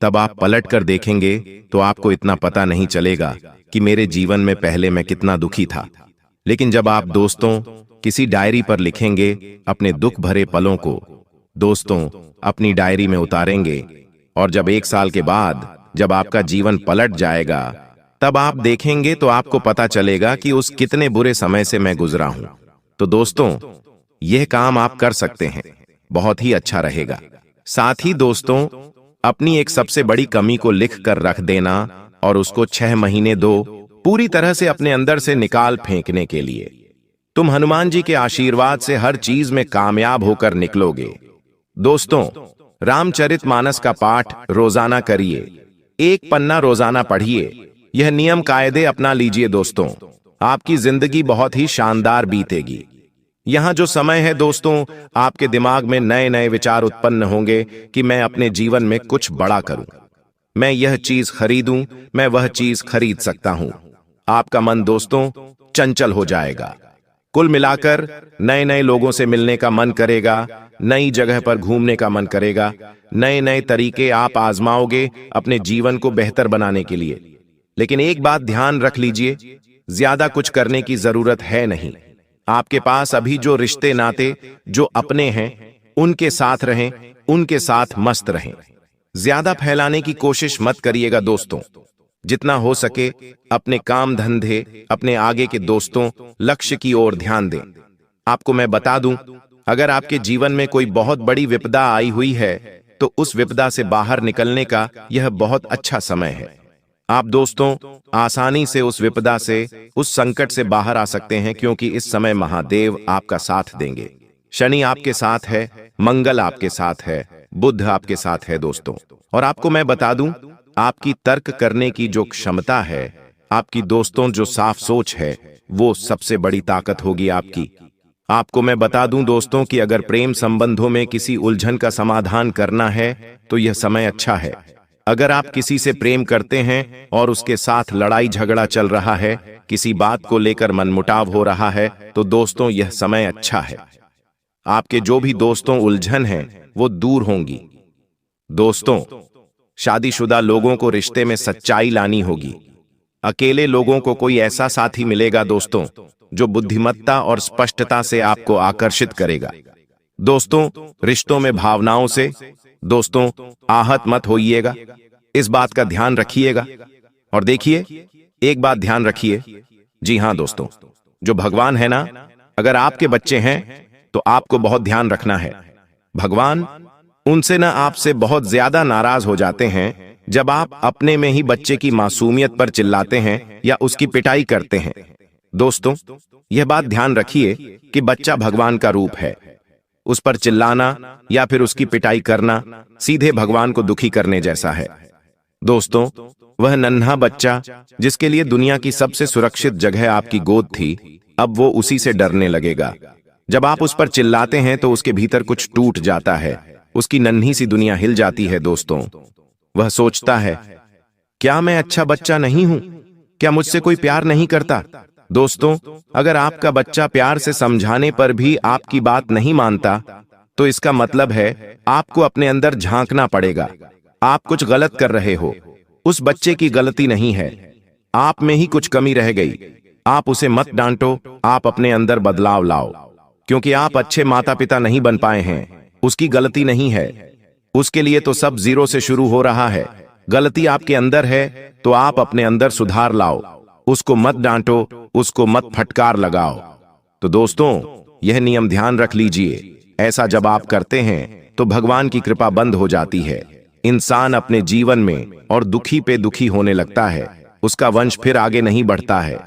तब आप पलट कर देखेंगे तो आपको इतना पता नहीं चलेगा कि मेरे जीवन में पहले मैं कितना दुखी था। लेकिन जब आप दोस्तों किसी डायरी पर लिखेंगे अपने दुख भरे पलों को, दोस्तों अपनी डायरी में उतारेंगे, और जब 1 साल के बाद जब आपका जीवन पलट जाएगा, तब आप देखेंगे तो आपको पता चलेगा कि उस कितने बुरे समय से मैं गुजरा हूं। तो दोस्तों यह काम आप कर सकते हैं, बहुत ही अच्छा रहेगा। साथ ही दोस्तों अपनी एक सबसे बड़ी कमी को लिख कर रख देना और उसको 6 महीने दो पूरी तरह से अपने अंदर से निकाल फेंकने के लिए। तुम हनुमान जी के आशीर्वाद से हर चीज में कामयाब होकर निकलोगे। दोस्तों रामचरितमानस का पाठ रोजाना करिए, 1 पन्ना रोजाना पढ़िए, यह नियम कायदे अपना लीजिए दोस्तों, आपकी जिंदगी बहुत ही शानदार बीतेगी। यहां जो समय है दोस्तों, आपके दिमाग में नए नए विचार उत्पन्न होंगे कि मैं अपने जीवन में कुछ बड़ा करूं, मैं यह चीज खरीदूं, मैं वह चीज खरीद सकता हूं। आपका मन दोस्तों चंचल हो जाएगा। कुल मिलाकर नए नए लोगों से मिलने का मन करेगा, नई जगह पर घूमने का मन करेगा, नए नए तरीके आप आजमाओगे अपने जीवन को बेहतर बनाने के लिए। लेकिन एक बात ध्यान रख लीजिए, ज्यादा कुछ करने की जरूरत है नहीं। आपके पास अभी जो रिश्ते नाते जो अपने हैं उनके साथ रहें, उनके साथ मस्त रहें। ज्यादा फैलाने की कोशिश मत करिएगा दोस्तों। जितना हो सके अपने काम धंधे, अपने आगे के दोस्तों, लक्ष्य की ओर ध्यान दें। आपको मैं बता दूं, अगर आपके जीवन में कोई बहुत बड़ी विपदा आई हुई है तो उस विपदा से बाहर निकलने का यह बहुत अच्छा समय है। आप दोस्तों आसानी से उस विपदा से, उस संकट से बाहर आ सकते हैं, क्योंकि इस समय महादेव आपका साथ देंगे। शनि आपके साथ है, मंगल आपके साथ है, बुध आपके साथ है दोस्तों। और आपको मैं बता दूं, आपकी तर्क करने की जो क्षमता है, आपकी दोस्तों जो साफ सोच है, वो सबसे बड़ी ताकत होगी आपकी। आपको मैं बता दूं दोस्तों कि अगर प्रेम संबंधों में किसी उलझन का समाधान करना है तो यह समय अच्छा है। अगर आप किसी से प्रेम करते हैं और उसके साथ लड़ाई झगड़ा चल रहा है, किसी बात को लेकर मनमुटाव हो रहा है, तो दोस्तों यह समय अच्छा है। आपके जो भी दोस्तों उलझन हैं वो दूर होंगी। दोस्तों शादीशुदा लोगों को रिश्ते में सच्चाई लानी होगी। अकेले लोगों को कोई ऐसा साथी मिलेगा दोस्तों जो बुद्धिमत्ता और स्पष्टता से आपको आकर्षित करेगा। दोस्तों रिश्तों में भावनाओं से दोस्तों आहत मत होइएगा, इस बात का ध्यान रखिएगा। और देखिए एक बात ध्यान रखिए, जी हां दोस्तों, जो भगवान है ना, अगर आपके बच्चे हैं तो आपको बहुत ध्यान रखना है। भगवान उनसे ना आपसे बहुत ज्यादा नाराज हो जाते हैं जब आप अपने में ही बच्चे की मासूमियत पर चिल्लाते हैं या उसकी पिटाई करते हैं। दोस्तों यह बात ध्यान रखिए कि बच्चा भगवान का रूप है। उस पर चिल्लाना या फिर उसकी पिटाई करना सीधे भगवान को दुखी करने जैसा है। दोस्तों वह नन्हा बच्चा जिसके लिए दुनिया की सबसे सुरक्षित जगह आपकी गोद थी, अब वो उसी से डरने लगेगा। जब आप उस पर चिल्लाते हैं तो उसके भीतर कुछ टूट जाता है, उसकी नन्ही सी दुनिया हिल जाती है। दोस्तों वह सोचता है, क्या मैं अच्छा बच्चा नहीं हूं? क्या मुझसे कोई प्यार नहीं करता? दोस्तों अगर आपका बच्चा प्यार से समझाने पर भी आपकी बात नहीं मानता, तो इसका मतलब है आपको अपने अंदर झांकना पड़ेगा। आप कुछ गलत कर रहे हो, उस बच्चे की गलती नहीं है, आप में ही कुछ कमी रह गई। आप उसे मत डांटो, आप अपने अंदर बदलाव लाओ, क्योंकि आप अच्छे माता पिता नहीं बन पाए हैं। उसकी गलती नहीं है, उसके लिए तो सब जीरो से शुरू हो रहा है। गलती आपके अंदर है तो आप अपने अंदर सुधार लाओ, उसको मत डांटो, उसको मत फटकार लगाओ। तो दोस्तों यह नियम ध्यान रख लीजिए, ऐसा जब आप करते हैं तो भगवान की कृपा बंद हो जाती है। इंसान अपने जीवन में और दुखी पे दुखी होने लगता है, उसका वंश फिर आगे नहीं बढ़ता है।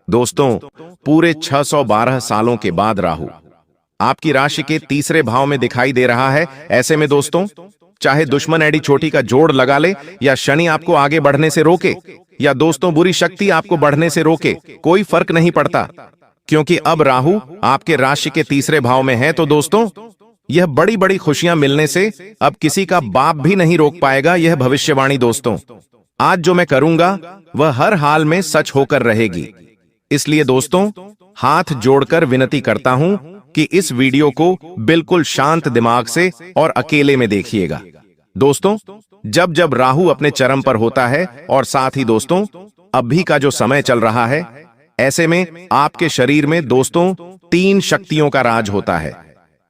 दोस्तों, पूरे 612 सालों के बाद राहु आपकी राशि के तीसरे भाव में दिखाई दे रहा है। ऐसे में दोस्तों, चाहे दुश्मन एडी चोटी का जोड़ लगा ले, या शनि आपको आगे बढ़ने से रोके, या दोस्तों बुरी शक्ति आपको बढ़ने से रोके, कोई फर्क नहीं पड़ता, क्योंकि अब राहु आपके राशि के तीसरे भाव में है। तो दोस्तों, यह बड़ी बड़ी खुशियां मिलने से अब किसी का बाप भी नहीं रोक पाएगा। यह भविष्यवाणी दोस्तों आज जो मैं करूंगा वह हर हाल में सच होकर रहेगी। इसलिए दोस्तों, हाथ जोड़कर विनती करता हूं कि इस वीडियो को बिल्कुल शांत दिमाग से और अकेले में देखिएगा। दोस्तों, जब जब राहु अपने चरम पर होता है, और साथ ही दोस्तों अभी का जो समय चल रहा है, ऐसे में आपके शरीर में दोस्तों 3 शक्तियों का राज होता है।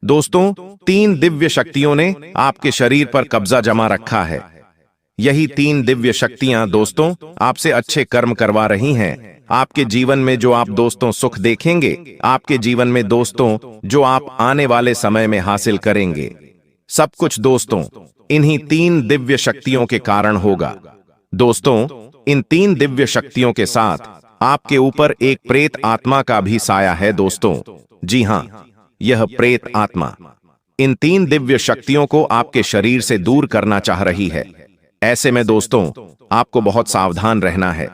दोस्तों, 3 दिव्य शक्तियों ने आपके शरीर पर कब्जा जमा रखा है। यही 3 दिव्य शक्तियां दोस्तों आपसे अच्छे कर्म करवा रही हैं। आपके जीवन में जो आप दोस्तों सुख देखेंगे, आपके जीवन में दोस्तों जो आप आने वाले समय में हासिल करेंगे, सब कुछ दोस्तों इन्हीं 3 दिव्य शक्तियों के कारण होगा। दोस्तों, इन 3 दिव्य शक्तियों के साथ आपके ऊपर एक प्रेत आत्मा का भी साया है। दोस्तों, जी हां, यह प्रेत आत्मा इन 3 दिव्य शक्तियों को आपके शरीर से दूर करना चाह रही है। ऐसे में दोस्तों आपको बहुत सावधान रहना है।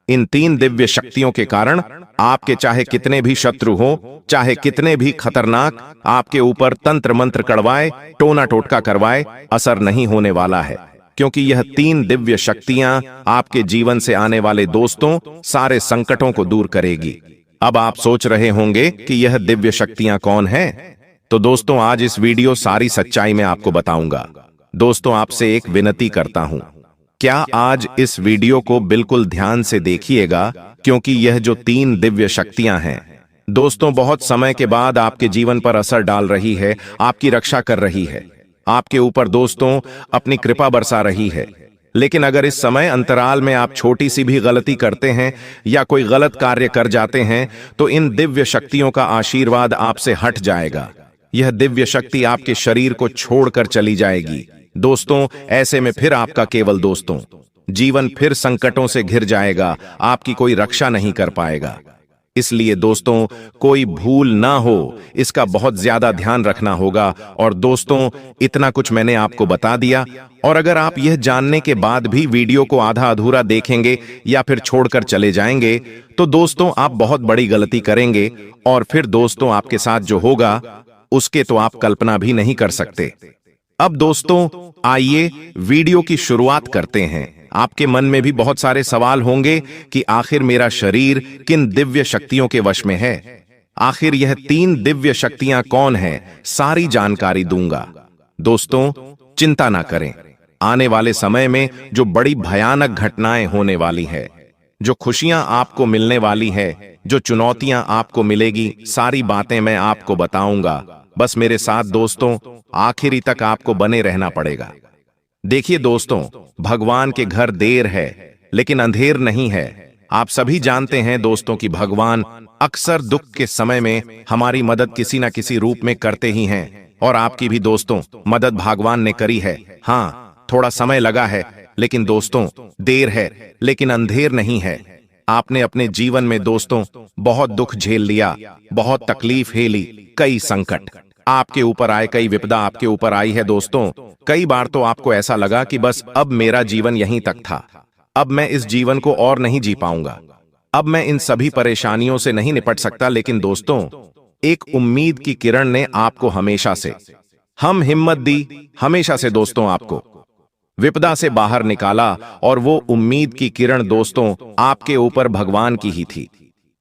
इन 3 दिव्य शक्तियों के कारण आपके चाहे कितने भी शत्रु हो, चाहे कितने भी खतरनाक आपके ऊपर तंत्र मंत्र कड़वाए, टोना टोटका करवाए, असर नहीं होने वाला है, क्योंकि यह 3 दिव्य शक्तियां आपके जीवन से आने वाले दोस्तों सारे संकटों को दूर करेगी। अब आप सोच रहे होंगे कि यह दिव्य शक्तियां कौन हैं? तो दोस्तों आज इस वीडियो सारी सच्चाई में आपको बताऊंगा। दोस्तों, आपसे एक विनती करता हूं, क्या आज इस वीडियो को बिल्कुल ध्यान से देखिएगा, क्योंकि यह जो 3 दिव्य शक्तियां हैं दोस्तों बहुत समय के बाद आपके जीवन पर असर डाल रही है, आपकी रक्षा कर रही है, आपके ऊपर दोस्तों अपनी कृपा बरसा रही है। लेकिन अगर इस समय अंतराल में आप छोटी सी भी गलती करते हैं या कोई गलत कार्य कर जाते हैं, तो इन दिव्य शक्तियों का आशीर्वाद आपसे हट जाएगा। यह दिव्य शक्ति आपके शरीर को छोड़कर चली जाएगी। दोस्तों, ऐसे में फिर आपका केवल दोस्तों जीवन फिर संकटों से घिर जाएगा, आपकी कोई रक्षा नहीं कर पाएगा। इसलिए दोस्तों कोई भूल ना हो, इसका बहुत ज्यादा ध्यान रखना होगा। और दोस्तों इतना कुछ मैंने आपको बता दिया, और अगर आप यह जानने के बाद भी वीडियो को आधा अधूरा देखेंगे या फिर छोड़कर चले जाएंगे, तो दोस्तों आप बहुत बड़ी गलती करेंगे, और फिर दोस्तों आपके साथ जो होगा उसके तो आप कल्पना भी नहीं कर सकते। अब दोस्तों आइए वीडियो की शुरुआत करते हैं। आपके मन में भी बहुत सारे सवाल होंगे कि आखिर मेरा शरीर किन दिव्य शक्तियों के वश में है, आखिर यह 3 दिव्य शक्तियां कौन हैं, सारी जानकारी दूंगा। दोस्तों चिंता ना करें, आने वाले समय में जो बड़ी भयानक घटनाएं होने वाली है, जो खुशियां आपको मिलने वाली है, जो चुनौतियां आपको मिलेगी, सारी बातें मैं आपको बताऊंगा। बस मेरे साथ दोस्तों आखिरी तक आपको बने रहना पड़ेगा। देखिए दोस्तों, भगवान के घर देर है लेकिन अंधेर नहीं है। आप सभी जानते हैं दोस्तों कि भगवान अक्सर दुख के समय में हमारी मदद किसी न किसी रूप में करते ही हैं, और आपकी भी दोस्तों मदद भगवान ने करी है। हाँ, थोड़ा समय लगा है, लेकिन दोस्तों देर है लेकिन अंधेर नहीं है। आपने अपने जीवन में दोस्तों बहुत दुख झेल लिया, बहुत तकलीफ झेली, कई संकट आपके ऊपर आए, कई विपदा आपके ऊपर आई है। दोस्तों कई बार तो आपको ऐसा लगा कि बस अब मेरा जीवन यहीं तक था, अब मैं इस जीवन को और नहीं जी पाऊंगा, अब मैं इन सभी परेशानियों से नहीं निपट सकता। लेकिन दोस्तों एक उम्मीद की किरण ने आपको हमेशा से हम हिम्मत दी, हमेशा से दोस्तों आपको विपदा से बाहर निकाला, और वो उम्मीद की किरण दोस्तों आपके ऊपर भगवान की ही थी,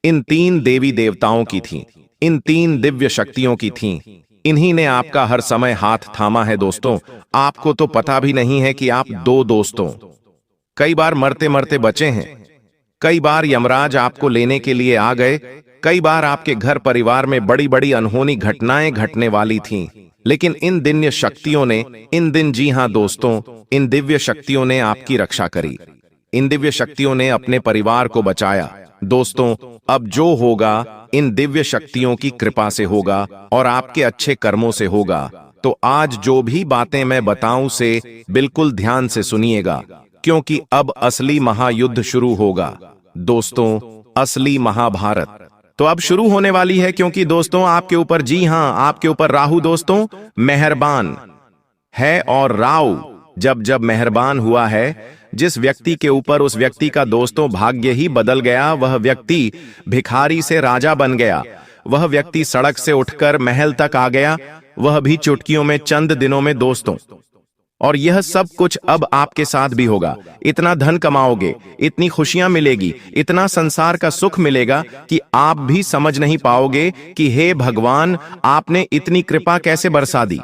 इन 3 देवी देवताओं की थी, इन 3 दिव्य शक्तियों की थी। इन्हीं ने आपका हर समय हाथ थामा है। दोस्तों आपको तो पता भी नहीं है कि आप 2 दोस्तों कई बार मरते मरते बचे हैं, कई बार यमराज आपको लेने के लिए आ गए, कई बार आपके घर परिवार में बड़ी बड़ी अनहोनी घटनाएं घटने वाली थीं, लेकिन इन दिव्य शक्तियों ने, इन दिन, जी हां दोस्तों, इन दिव्य शक्तियों ने आपकी रक्षा करी, इन दिव्य शक्तियों ने अपने परिवार को बचाया। दोस्तों अब जो होगा इन दिव्य शक्तियों की कृपा से होगा और आपके अच्छे कर्मों से होगा। तो आज जो भी बातें मैं बताऊं से बिल्कुल ध्यान से सुनिएगा, क्योंकि अब असली महायुद्ध शुरू होगा। दोस्तों असली महाभारत तो अब शुरू होने वाली है, क्योंकि दोस्तों आपके ऊपर, जी हां, आपके ऊपर राहु दोस्तों मेहरबान है। और राव जब जब मेहरबान हुआ है जिस व्यक्ति के ऊपर, उस व्यक्ति का दोस्तों भाग्य ही बदल गया। वह व्यक्ति भिखारी से राजा बन गया, वह व्यक्ति सड़क से उठकर महल तक आ गया, वह भी चुटकियों में, चंद दिनों में दोस्तों। और यह सब कुछ अब आपके साथ भी होगा। इतना धन कमाओगे, इतनी खुशियां मिलेगी, इतना संसार का सुख मिलेगा कि आप भी समझ नहीं पाओगे कि हे भगवान, आपने इतनी कृपा कैसे बरसा दी।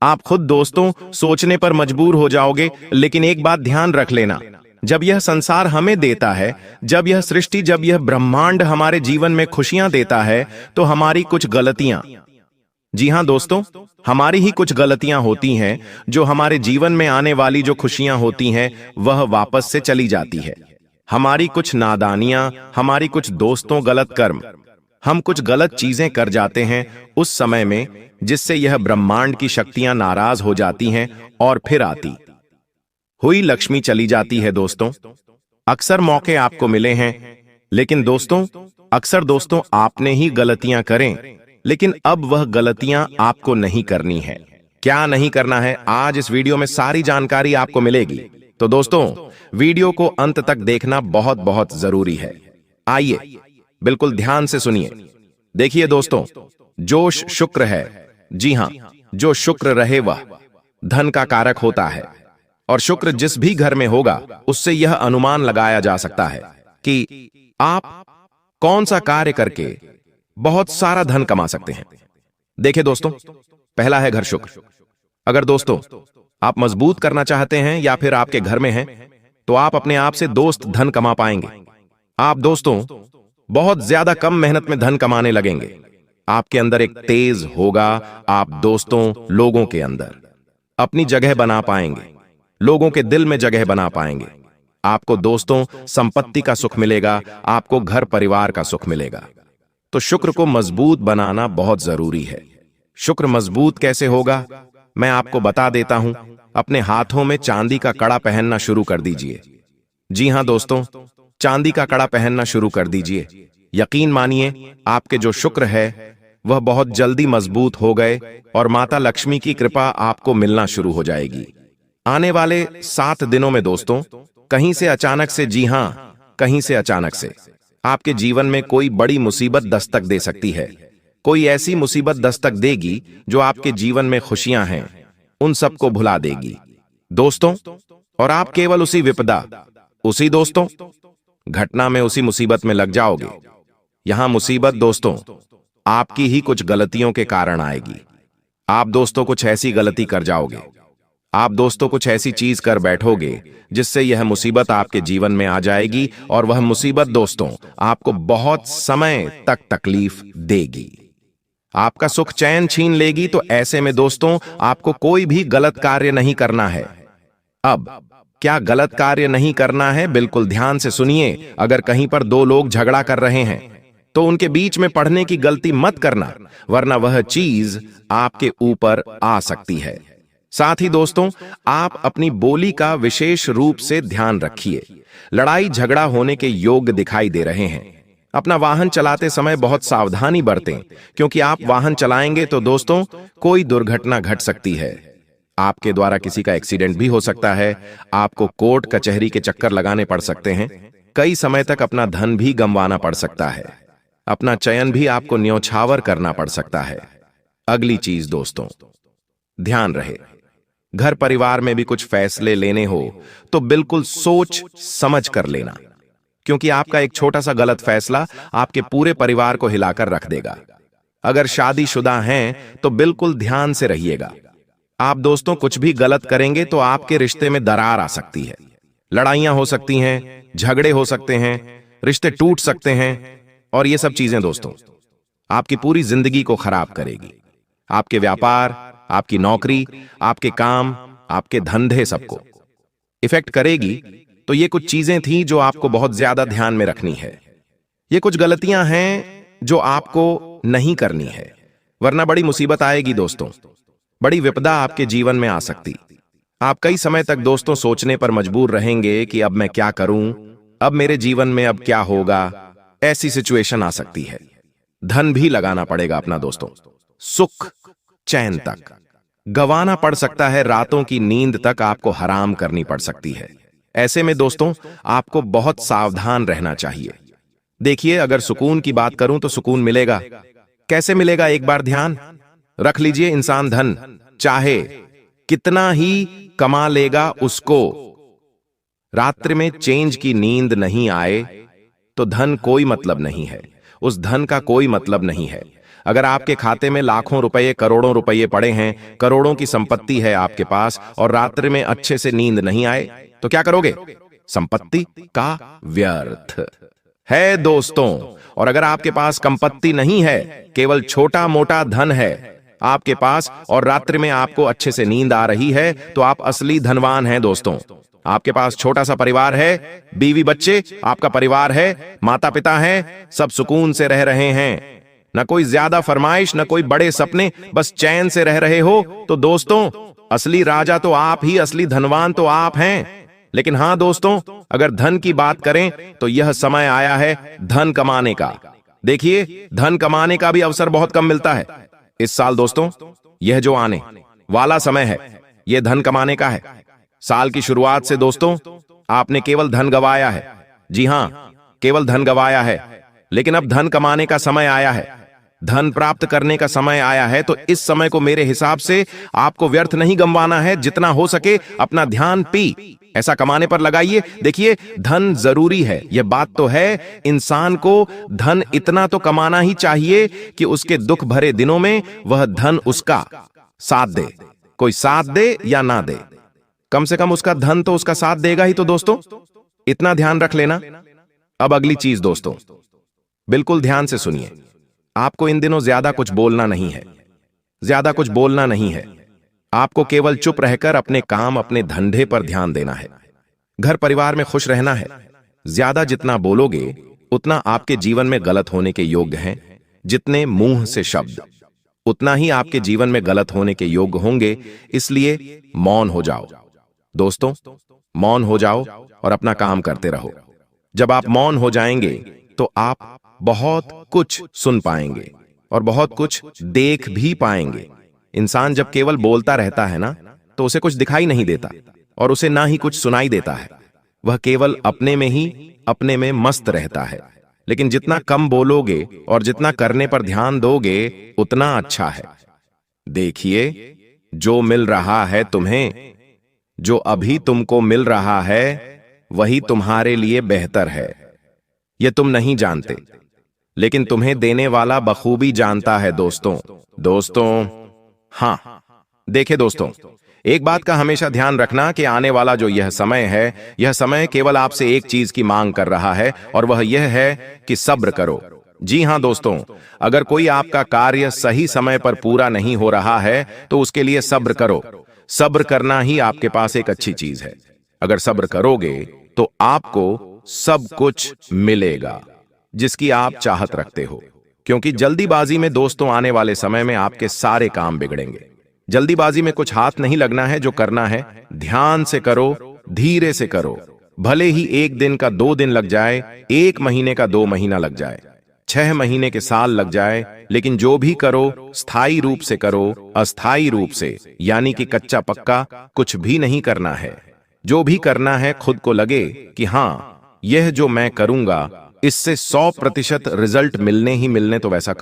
आप खुद दोस्तों सोचने पर मजबूर हो जाओगे। लेकिन एक बात ध्यान रख लेना, जब यह संसार हमें देता है, जब यह सृष्टि, जब यह ब्रह्मांड हमारे जीवन में खुशियां देता है, तो हमारी कुछ गलतियां, जी हां दोस्तों, हमारी ही कुछ गलतियां होती हैं जो हमारे जीवन में आने वाली जो खुशियां होती हैं वह वापस से चली जाती है। हमारी कुछ नादानियां, हमारी कुछ दोस्तों गलत कर्म, हम कुछ गलत चीजें कर जाते हैं उस समय में, जिससे यह ब्रह्मांड की शक्तियां नाराज हो जाती हैं और फिर आती हुई लक्ष्मी चली जाती है दोस्तों। अक्सर मौके आपको मिले हैं, लेकिन दोस्तों अक्सर दोस्तों आपने ही गलतियां करें, लेकिन अब वह गलतियां आपको नहीं करनी है। क्या नहीं करना है, आज इस वीडियो में सारी जानकारी आपको मिलेगी। तो दोस्तों वीडियो को अंत तक देखना बहुत बहुत जरूरी है। आइए बिल्कुल ध्यान से सुनिए। देखिए दोस्तों, जोश शुक्र है, जी हां, जो शुक्र रहे वह धन का कारक होता है। और शुक्र जिस भी घर में होगा उससे यह अनुमान लगाया जा सकता है कि आप कौन सा कार्य करके बहुत सारा धन कमा सकते हैं। देखिए दोस्तों, पहला है घर शुक्र। अगर दोस्तों आप मजबूत करना चाहते हैं या फिर आपके घर में हैं, तो आप अपने आप से दोस्त धन कमा पाएंगे। आप दोस्तों बहुत ज्यादा कम मेहनत में धन कमाने लगेंगे। आपके अंदर एक तेज होगा, आप दोस्तों लोगों के अंदर अपनी जगह बना पाएंगे, लोगों के दिल में जगह बना पाएंगे। आपको दोस्तों संपत्ति का सुख मिलेगा, आपको घर परिवार का सुख मिलेगा। तो शुक्र को मजबूत बनाना बहुत जरूरी है। शुक्र मजबूत कैसे होगा मैं आपको बता देता हूं। अपने हाथों में चांदी का कड़ा पहनना शुरू कर दीजिए। जी हां दोस्तों, चांदी का कड़ा पहनना शुरू कर दीजिए। यकीन मानिए आपके जो शुक्र है वह बहुत जल्दी मजबूत हो गए और माता लक्ष्मी की कृपा आपको मिलना शुरू हो जाएगी। आने वाले 7 दिनों में दोस्तों कहीं से अचानक से, जी हां, कहीं से अचानक से आपके जीवन में कोई बड़ी मुसीबत दस्तक दे सकती है। कोई ऐसी मुसीबत दस्तक देगी जो आपके जीवन में खुशियां हैं उन सबको भुला देगी दोस्तों। और आप केवल उसी विपदा, उसी दोस्तों घटना में, उसी मुसीबत में लग जाओगे। यहां मुसीबत दोस्तों आपकी ही कुछ गलतियों के कारण आएगी। आप दोस्तों कुछ ऐसी गलती कर जाओगे, आप दोस्तों कुछ ऐसी चीज कर बैठोगे जिससे यह मुसीबत आपके जीवन में आ जाएगी। और वह मुसीबत दोस्तों आपको बहुत समय तक तकलीफ देगी, आपका सुख चैन छीन लेगी। तो ऐसे में दोस्तों आपको कोई भी गलत कार्य नहीं करना है। अब क्या गलत कार्य नहीं करना है, बिल्कुल ध्यान से सुनिए। अगर कहीं पर 2 लोग झगड़ा कर रहे हैं तो उनके बीच में पढ़ने की गलती मत करना, वरना वह चीज आपके ऊपर आ सकती है। साथ ही दोस्तों आप अपनी बोली का विशेष रूप से ध्यान रखिए। लड़ाई झगड़ा होने के योग दिखाई दे रहे हैं। अपना वाहन चलाते समय बहुत सावधानी बरतें, क्योंकि आप वाहन चलाएंगे तो दोस्तों कोई दुर्घटना घट सकती है। आपके द्वारा किसी का एक्सीडेंट भी हो सकता है। आपको कोर्ट कचहरी के चक्कर लगाने पड़ सकते हैं। कई समय तक अपना धन भी गंवाना पड़ सकता है। अपना चयन भी आपको न्योछावर करना पड़ सकता है। अगली चीज दोस्तों ध्यान रहे, घर परिवार में भी कुछ फैसले लेने हो तो बिल्कुल सोच समझ कर लेना, क्योंकि आपका एक छोटा सा गलत फैसला आपके पूरे परिवार को हिलाकर रख देगा। अगर शादीशुदा हैं तो बिल्कुल ध्यान से रहिएगा। आप दोस्तों कुछ भी गलत करेंगे तो आपके रिश्ते में दरार आ सकती है, लड़ाइयां हो सकती हैं, झगड़े हो सकते हैं, रिश्ते टूट सकते हैं। और ये सब चीजें दोस्तों आपकी पूरी जिंदगी को खराब करेगी। आपके व्यापार, आपकी नौकरी, आपके काम, आपके धंधे सबको इफेक्ट करेगी। तो ये कुछ चीजें थी जो आपको बहुत ज्यादा ध्यान में रखनी है। ये कुछ गलतियां हैं जो आपको नहीं करनी है, वरना बड़ी मुसीबत आएगी दोस्तों। बड़ी विपदा आपके जीवन में आ सकती। आप कई समय तक दोस्तों सोचने पर मजबूर रहेंगे कि अब मैं क्या करूं, अब मेरे जीवन में अब क्या होगा। ऐसी सिचुएशन आ सकती है। धन भी लगाना पड़ेगा अपना दोस्तों, सुख चैन तक गंवाना पड़ सकता है, रातों की नींद तक आपको हराम करनी पड़ सकती है। ऐसे में दोस्तों आपको बहुत सावधान रहना चाहिए। देखिए, अगर सुकून की बात करूं तो सुकून मिलेगा। कैसे मिलेगा, एक बार ध्यान रख लीजिए। इंसान धन चाहे कितना ही कमा लेगा, उसको रात्रि में चैन की नींद नहीं आए तो धन कोई मतलब नहीं है, उस धन का कोई मतलब नहीं है। अगर आपके खाते में लाखों रुपए, करोड़ों रुपए पड़े हैं, करोड़ों की संपत्ति है आपके पास, और रात्रि में अच्छे से नींद नहीं आए तो क्या करोगे? संपत्ति का व्यर्थ है दोस्तों। और अगर आपके पास संपत्ति नहीं है, केवल छोटा मोटा धन है आपके पास, और रात्रि में आपको अच्छे से नींद आ रही है, तो आप असली धनवान हैं दोस्तों। आपके पास छोटा सा परिवार है, बीवी बच्चे, आपका परिवार है, माता पिता हैं, सब सुकून से रह रहे हैं, न कोई ज्यादा फरमाइश, न कोई बड़े सपने, बस चैन से रह रहे हो, तो दोस्तों असली राजा तो आप ही, असली धनवान तो आप हैं। लेकिन हां दोस्तों, अगर धन की बात करें तो यह समय आया है धन कमाने का। देखिए, धन कमाने का भी अवसर बहुत कम मिलता है इस साल दोस्तों। यह जो आने वाला समय है, यह धन कमाने का है। साल की शुरुआत से दोस्तों आपने केवल धन गवाया है। जी हां, केवल धन गवाया है, लेकिन अब धन कमाने का समय आया है, धन प्राप्त करने का समय आया है। तो इस समय को मेरे हिसाब से आपको व्यर्थ नहीं गंवाना है। जितना हो सके अपना ध्यान ऐसा कमाने पर लगाइए। देखिए, धन जरूरी है, यह बात तो है। इंसान को धन इतना तो कमाना ही चाहिए कि उसके दुख भरे दिनों में वह धन उसका साथ दे। कोई साथ दे या ना दे, कम से कम उसका धन तो उसका साथ देगा ही। तो दोस्तों इतना ध्यान रख लेना। अब अगली चीज दोस्तों, बिल्कुल ध्यान से सुनिए। आपको इन दिनों ज्यादा कुछ बोलना नहीं है, ज्यादा कुछ बोलना नहीं है। आपको केवल चुप रहकर अपने काम, अपने धंधे पर ध्यान देना है। घर परिवार में खुश रहना है। ज्यादा जितना बोलोगे उतना आपके जीवन में गलत होने के योग्य हैं। जितने मुंह से शब्द, उतना ही आपके जीवन में गलत होने के योग्य होंगे। इसलिए मौन हो जाओ दोस्तों, मौन हो जाओ और अपना काम करते रहो। जब आप मौन हो जाएंगे तो आप बहुत कुछ सुन पाएंगे और बहुत कुछ देख भी पाएंगे। इंसान जब केवल बोलता रहता है ना, तो उसे कुछ दिखाई नहीं देता और उसे ना ही कुछ सुनाई देता है। वह केवल अपने में ही, अपने में मस्त रहता है। लेकिन जितना कम बोलोगे और जितना करने पर ध्यान दोगे उतना अच्छा है। देखिए, जो मिल रहा है तुम्हें, जो अभी तुमको मिल रहा है, वही तुम्हारे लिए बेहतर है। यह तुम नहीं जानते, लेकिन तुम्हें देने वाला बखूबी जानता है दोस्तों। हां, देखे दोस्तों, एक बात का हमेशा ध्यान रखना कि आने वाला जो यह समय है, यह समय केवल आपसे एक चीज की मांग कर रहा है, और वह यह है कि सब्र करो। जी हां दोस्तों, अगर कोई आपका कार्य सही समय पर पूरा नहीं हो रहा है तो उसके लिए सब्र करो। सब्र करना ही आपके पास एक अच्छी चीज है। अगर सब्र करोगे तो आपको सब कुछ मिलेगा जिसकी आप चाहत रखते हो। क्योंकि जल्दीबाजी में दोस्तों आने वाले समय में आपके सारे काम बिगड़ेंगे। जल्दीबाजी में कुछ हाथ नहीं लगना है। जो करना है ध्यान से करो, धीरे से करो। भले ही 1 दिन का 2 दिन लग जाए, 1 महीने का 2 महीना लग जाए, 6 महीने के साल लग जाए, लेकिन जो भी करो स्थायी रूप से करो, अस्थायी रूप से, यानी कि कच्चा पक्का कुछ भी नहीं करना है। जो भी करना है खुद को लगे कि हां, यह जो मैं करूंगा इससे 100% रिजल्ट मिलने ही मिलने, तो वैसा करो।